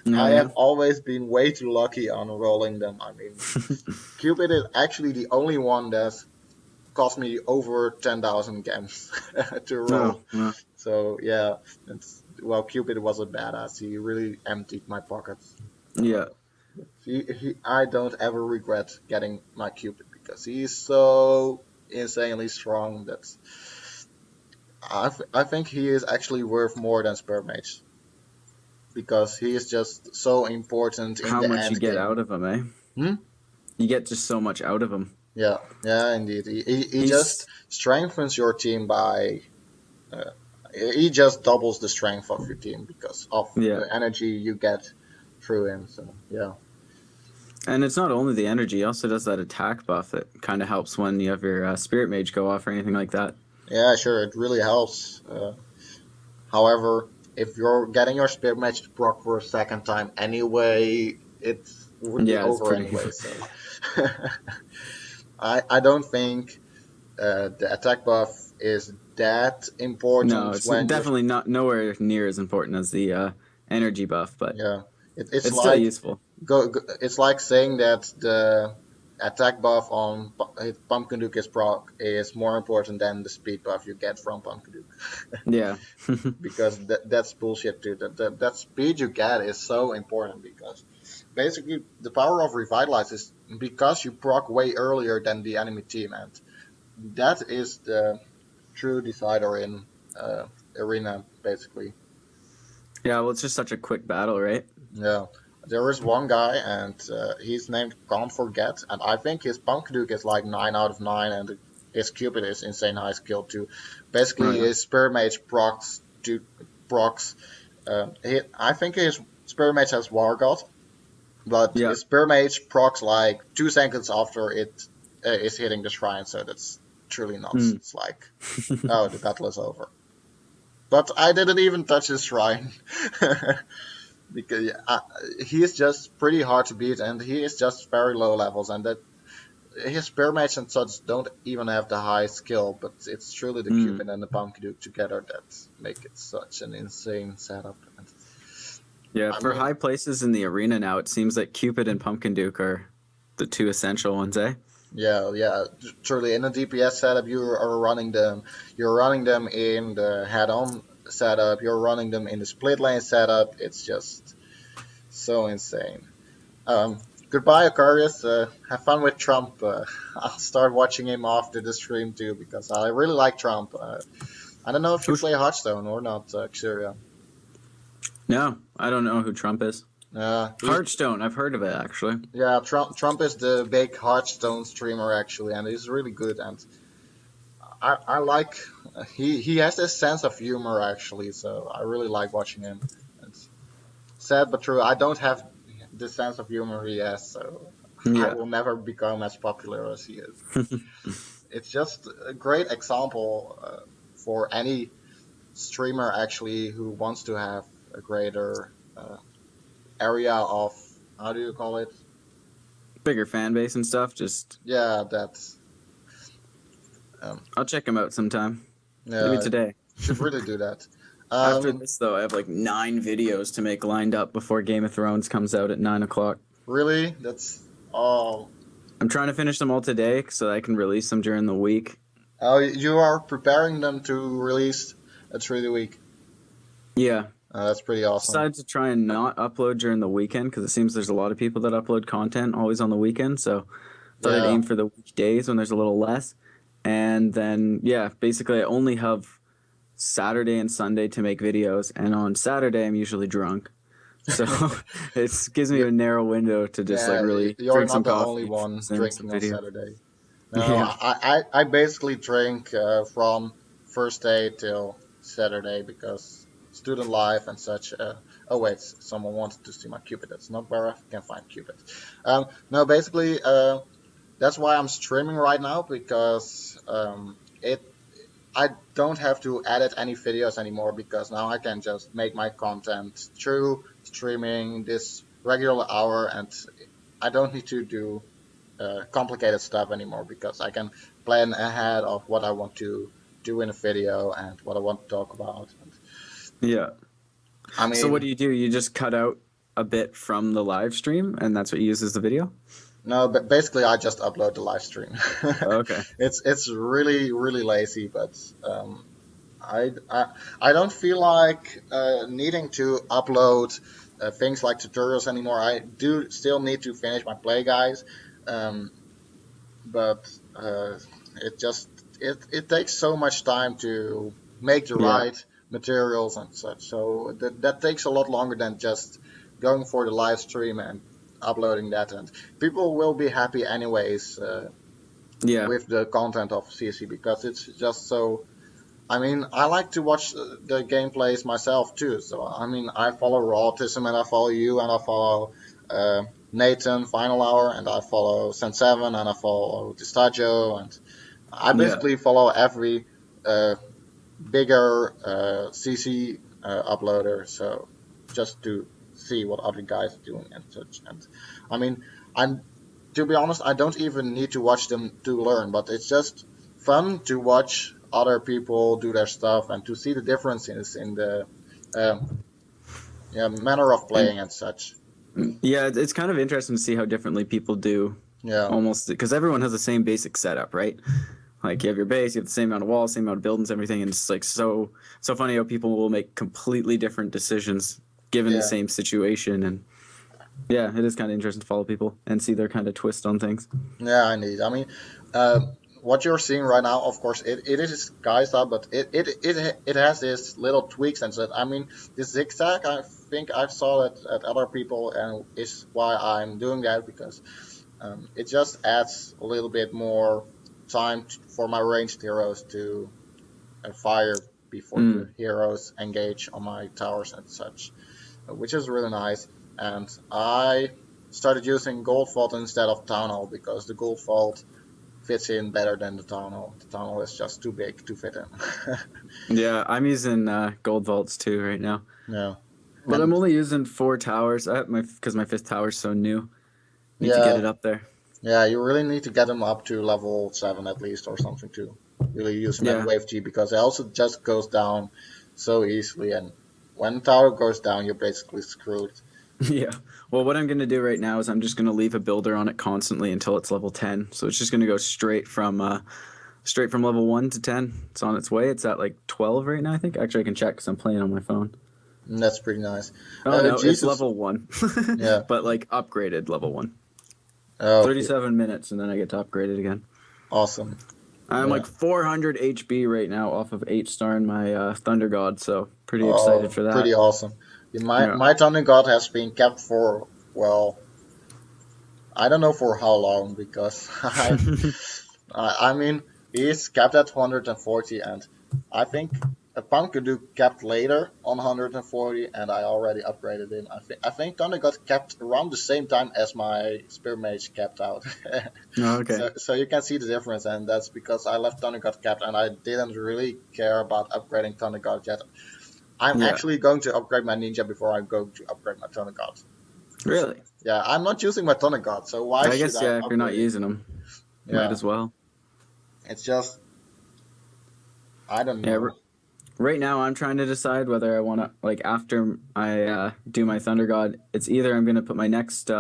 No, I yeah. have always been way too lucky on rolling them. I mean, Cupid is actually the only one that's cost me over 10,000 gems to No, roll. no. So yeah, well, Cupid was a badass. He really emptied my pockets. Yeah. I don't ever regret getting my Cupid because he's so insanely strong that I think he is actually worth more than Spirit Mage because he is just so important in How the much you end get game. out of him, eh? Hmm? You get just so much out of him. Yeah, yeah, indeed. He just He's strengthens your team by uh, he just doubles the strength of your team because of yeah. the energy you get through him. So yeah, And it's not only the energy, he also does that attack buff that kind of helps when you have your spirit mage go off or anything like that. yeah, sure, it really helps. However, if you're getting your spirit match to proc for a second time anyway, it would be Yeah, it's over pretty. anyway. So I don't think the attack buff is that No, important it's when you're definitely not nowhere near as important as the energy buff, but yeah. It's it's still like useful. it's like saying that the attack buff on Pumpkin Duke is proc is more important than the speed buff you get from Pumpkin Duke. Yeah. Because that's bullshit too. That speed you get is so important because basically the power of Revitalize is because you proc way earlier than the enemy team, and that is the true decider in arena basically. Yeah, well, it's just such a quick battle, right? Yeah. There is one guy, and he's named Can't Forget, and I think his Punk Duke is like 9 out of 9, and his Cupid is insane high skill too. Oh Basically, yeah. his Spear Mage procs. I think his Spear Mage has War God, but Yeah. his Spear Mage procs like 2 seconds after it is hitting the shrine, so that's truly nuts. Mm. It's like, oh, the battle is over. But I didn't even touch his shrine. Because he is just pretty hard to beat, and he is just very low levels, and that his spear mage and such don't even have the high skill, but it's truly the Mm. Cupid and the Pumpkin together that make it such an insane setup. And Yeah, I for mean, high places in the arena now, it seems like Cupid and Pumpkin Duke are the two essential ones, eh? yeah, yeah, truly in a DPS setup, you are running them. You're running them in the head-on setup. You're running them in the split lane setup. It's just so insane. Goodbye, Aquarius. Have fun with Trump. I'll start watching him after the stream too because I really like Trump. I don't know if you Who's play Hearthstone or not, Xeria. No, I don't know who Trump is. He's Hearthstone, I've heard of it actually. yeah. Trump is the big Hearthstone streamer actually, and he's really good. And I like he has this sense of humor actually, so I really like watching him. It's sad but true. I don't have the sense of humor he has, so I Yeah. will never become as popular as he is. It's just a great example for any streamer actually who wants to have a greater area of how do you call it? Bigger fan base and stuff. Just Yeah, that's um, I'll check him out sometime. Maybe yeah, today. should really do that. After Um, this though, I have like 9 videos to make lined up before Game of Thrones comes out at 9 o'clock. really, that's oh I'm trying to finish them all today so I can release them during the week. oh you are preparing them to release through the week. Yeah. That's pretty awesome. Decided to try and not upload during the weekend because it seems there's a lot of people that upload content always on the weekend. So thought I'd Yeah, aim for the weekdays when there's a little less. And then yeah, basically I only have Saturday and Sunday to make videos, and on Saturday I'm usually drunk. So it gives me you, a narrow window to just like yeah, really you're drink not some the only coffee, one send some drinking on video. Saturday. No, Yeah. I basically drink from first day till Saturday because student life and such. Oh wait, someone wanted to see my Cupid. That's not where I can find Cupid. No, basically, that's why I'm streaming right now because it I don't have to edit any videos anymore because now I can just make my content through streaming this regular hour, and I don't need to do complicated stuff anymore because I can plan ahead of what I want to do in a video and what I want to talk about. And, Yeah. I So what mean, do? You just cut out a bit from the live stream, and that's what you use as the video? no, but basically I just upload the live stream. Okay. It's really really lazy, but I don't feel like needing to upload things like tutorials anymore. I do still need to finish my play guides, um, but it just it takes so much time to make the Yeah. right materials and such. So that takes a lot longer than just going for the live stream and uploading that. And people will be happy anyways Yeah. with the content of CC because it's just so. I mean, I like to watch the gameplays myself too. So I mean, I follow Autism and I follow you and I follow Nathan Final Hour and I follow Sen Seven and I follow Distaggio and I Yeah. basically follow every uh, bigger CC uploader. So just to see what other guys are doing and such. And I mean, I'm to be honest, I don't even need to watch them to learn, but it's just fun to watch other people do their stuff and to see the differences in the um, yeah, manner of And playing and such. yeah, it's kind of interesting to see how differently people do Yeah, almost because everyone has the same basic setup, right? Like you have your base, you have the same amount of walls, same amount of buildings, everything, and it's like so funny how people will make completely different decisions given the yeah, same situation. And yeah, it is kind of interesting to follow people and see their kind of twist on things. yeah. I mean, uh, what you're seeing right now, of course, it is guys up, but it has this little tweaks and stuff. I mean, this zigzag, I think I saw it at other people, and is why I'm doing that because it just adds a little bit more time for my ranged heroes to fire before the Mm. heroes engage on my towers and such, which is really nice. And I started using Gold Vault instead of Town Hall because the Gold Vault fits in better than the Town Hall. The Town Hall is just too big to fit in. Yeah, I'm using gold vaults too right now, Yeah, but I'm and only using 4 towers. I have my because my fifth tower's so new. Need to get yeah, it up there. yeah, you really need to get them up to level 7 at least or something to really use them at Yeah. Wave G because it also just goes down so easily. And when the tower goes down, you're basically screwed. Yeah. Well, what I'm going to do right now is I'm just going to leave a builder on it constantly until it's level 10. So it's just going to go straight from level 1 to 10. It's on its way. It's at like 12 right now, I think. Actually, I can check cuz I'm playing on my phone. And that's pretty nice. Oh no, it's Jesus, level 1. yeah. But like upgraded level 1. Oh, yeah. 37 minutes and then I get to upgrade it again. Awesome. I'm Yeah. like 400 HB right now off of 8 star in my Thunder God, so pretty excited Oh, for that. pretty awesome. Yeah, my Yeah. my Thunder God has been kept for well, I don't know for how long because I mean he's kept at 140 and I think a Pumpkadoo kept later on 140 and I already upgraded him. I think Thunder got kept around the same time as my Spear Mage kept out. Oh, okay. So you can see the difference and that's because I left Thunder God kept and I didn't really care about upgrading Thunder God yet. I'm Yeah. actually going to upgrade my Ninja before I go to upgrade my Thunder God. So, Really? yeah, I'm not using my Thunder God, so why I should guess I yeah, if you're not upgrade it? using them, might Yeah, as well. it's just I don't Yeah, know. right now I'm trying to decide whether I want to like after I do my Thunder God, it's either I'm going to put my next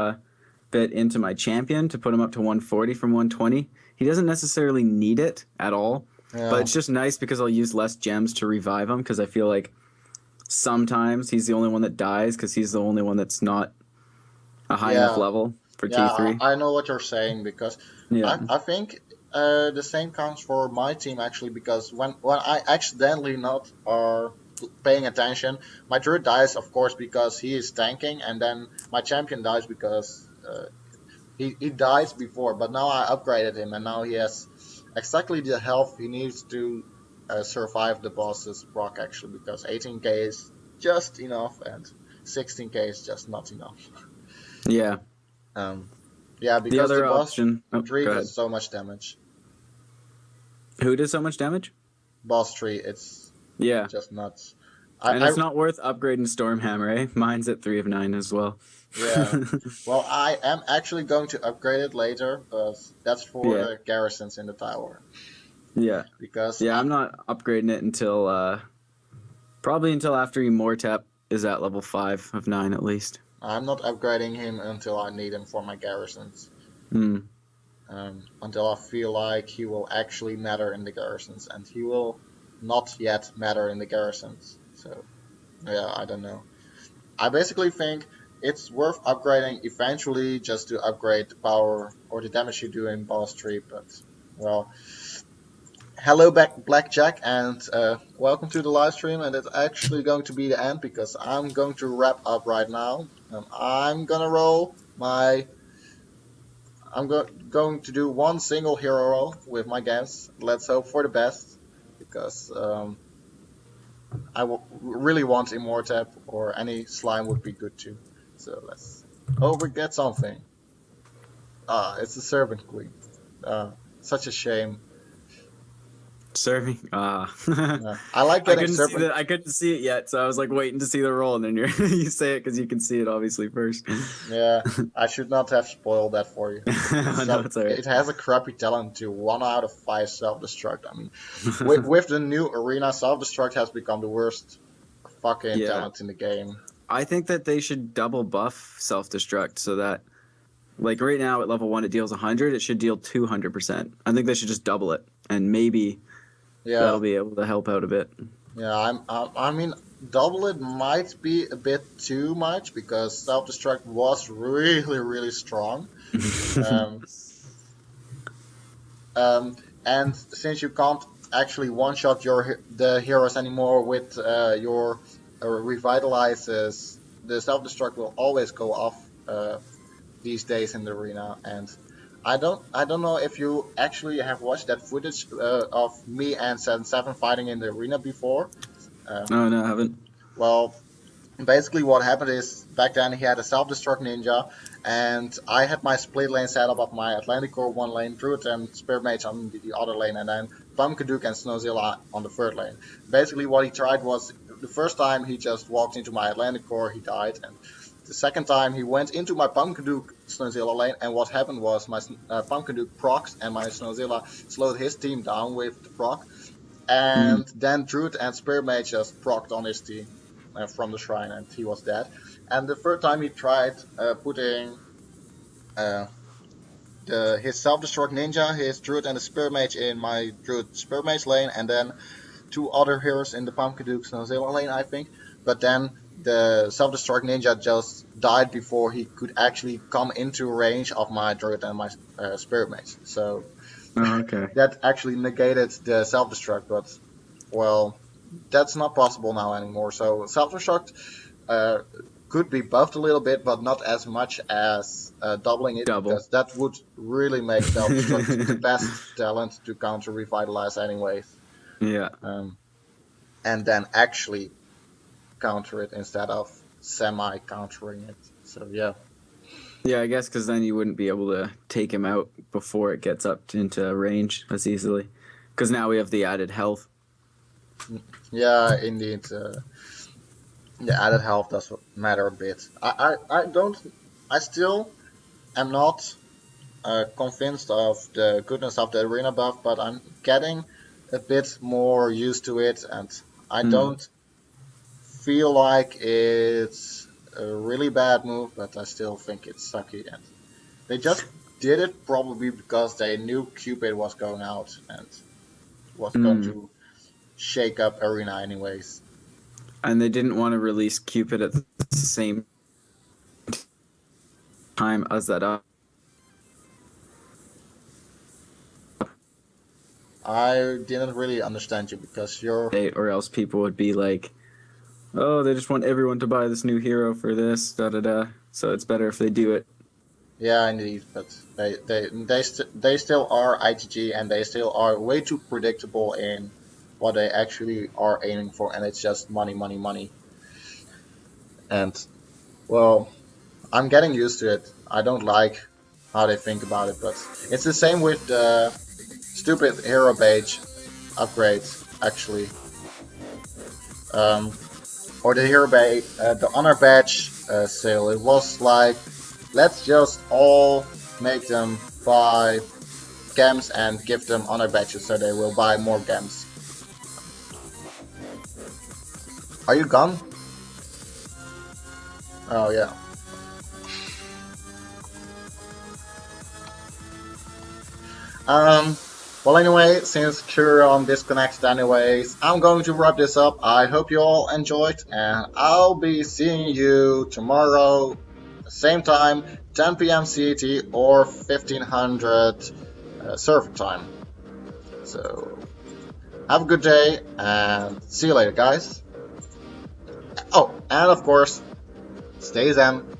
bit into my champion to put him up to 140 from 120. He doesn't necessarily need it at all, but Yeah, it's just nice because I'll use less gems to revive him because I feel like sometimes he's the only one that dies because he's the only one that's not a high enough yeah, level for yeah. T3. I know what you're saying because Yeah. I think the same counts for my team actually because when I accidentally not are paying attention, my druid dies of course because he is tanking, and then my champion dies because he dies before. But now I upgraded him, and now he has exactly the health he needs to survive the boss's proc actually because 18k is just enough and 16k is just not enough. Yeah. Um, yeah, The because the other boss option. Oh, tree go does ahead. so much damage. Who did so much damage? Boss tree, it's Yeah. just nuts. And I it's not worth upgrading Stormhammer, eh? Mine's at 3 of 9 as well. yeah. Well, I am actually going to upgrade it later, but that's for Yeah, the garrisons in the tower yeah. because Yeah, I'm not upgrading it until probably until after Immortep is at level 5 of 9 at least. I'm not upgrading him until I need him for my garrisons. Hmm. Until I feel like he will actually matter in the garrisons, and he will not yet matter in the garrisons. So yeah, I don't know. I basically think it's worth upgrading eventually just to upgrade the power or the damage you do in boss tree. But well, hello back Blackjack, and welcome to the live stream. And it's actually going to be the end because I'm going to wrap up right now. I'm gonna roll my going to do one single hero roll with my guess. Let's hope for the best, because really want Immortep or any slime would be good too. So let's hope we get something. Ah, it's the Serpent Queen. Uh, Such a shame. Serving. I like I getting couldn't see Serpent. that. I couldn't see it yet, so I was like waiting to see the roll, and then you say it because you can see it obviously first. Yeah, I should not have spoiled that for you. Oh, no, it's all right. It has a crappy talent to 1 out of 5 self-destruct. I mean, with the new arena, self-destruct has become the worst fucking Yeah, talent in the game. I think that they should double buff self destruct so that, like right now at level 1 it deals 100. It should deal 200%. I think they should just double it, and maybe Yeah, that'll be able to help out a bit. yeah. I mean, double it might be a bit too much because self-destruct was really strong. Um, and since you can't actually one-shot the heroes anymore with your revitalizes, the self-destruct will always go off these days in the arena. And I don't know if you actually have watched that footage of me and Seven fighting in the arena before. Uh, Oh no, I haven't. well, basically what happened is back then he had a self-destruct ninja, and I had my split lane set up of my Atlantic Core one lane, Druid and Spirit Mage on the other lane, and then Pumpkaduk and Snowzilla on the third lane. Basically what he tried was, the first time he just walked into my Atlantic Core, he died, and the second time he went into my Pumpkaduk Snowzilla lane, and what happened was my Pumpkaduk procs and my Snowzilla slowed his team down with the proc, Mm. and then Druid and Spirit Mage just procced on his team from the shrine, and he was dead. And the third time he tried putting uh, his self-destruct ninja, his Druid, and the Spirit Mage in my Druid Spirit Mage lane, and then 2 other heroes in the Pumpkaduk Snowzilla lane, I think. But then the self-destruct ninja just died before he could actually come into range of my Druid and my Spirit Mage. So Oh, okay. that actually negated the self-destruct, but well, that's not possible now anymore. So self-destruct uh, could be buffed a little bit, but not as much as doubling it, Double. because that would really make self-destruct the best talent to counter revitalize anyways, Yeah. um, and then actually counter it instead of semi-countering it. So yeah. Yeah, I guess because then you wouldn't be able to take him out before it gets up into range as easily. Because now we have the added health. Yeah, indeed. The added health does matter a bit. I don't. I still am not convinced of the goodness of the arena buff, but I'm getting a bit more used to it, and I Hmm. don't feel like it's a really bad move, but I still think it's sucky. And they just did it probably because they knew Cupid was going out and was going Hmm. to shake up arena anyways. And they didn't want to release Cupid at the same time as that I didn't really understand you because you're. update, or else people would be like, "Oh, they just want everyone to buy this new hero for this, da da da." So it's better if they do it. Yeah, indeed, but they still are IGG, and they still are way too predictable in what they actually are aiming for, and it's just money, money, money. And well, I'm getting used to it. I don't like how they think about it, but it's the same with the stupid hero page upgrades actually. or the hero the honor badge sale. It was like, let's just all make them buy gems and give them honor badges so they will buy more gems. Are you gone? Oh yeah. Um, well, anyway, since Curion disconnected anyways, I'm going to wrap this up. I hope you all enjoyed, and I'll be seeing you tomorrow, same time, 10 p.m. CET or 1500 server time. So, have a good day, and see you later, guys. Oh, and of course, stay zen.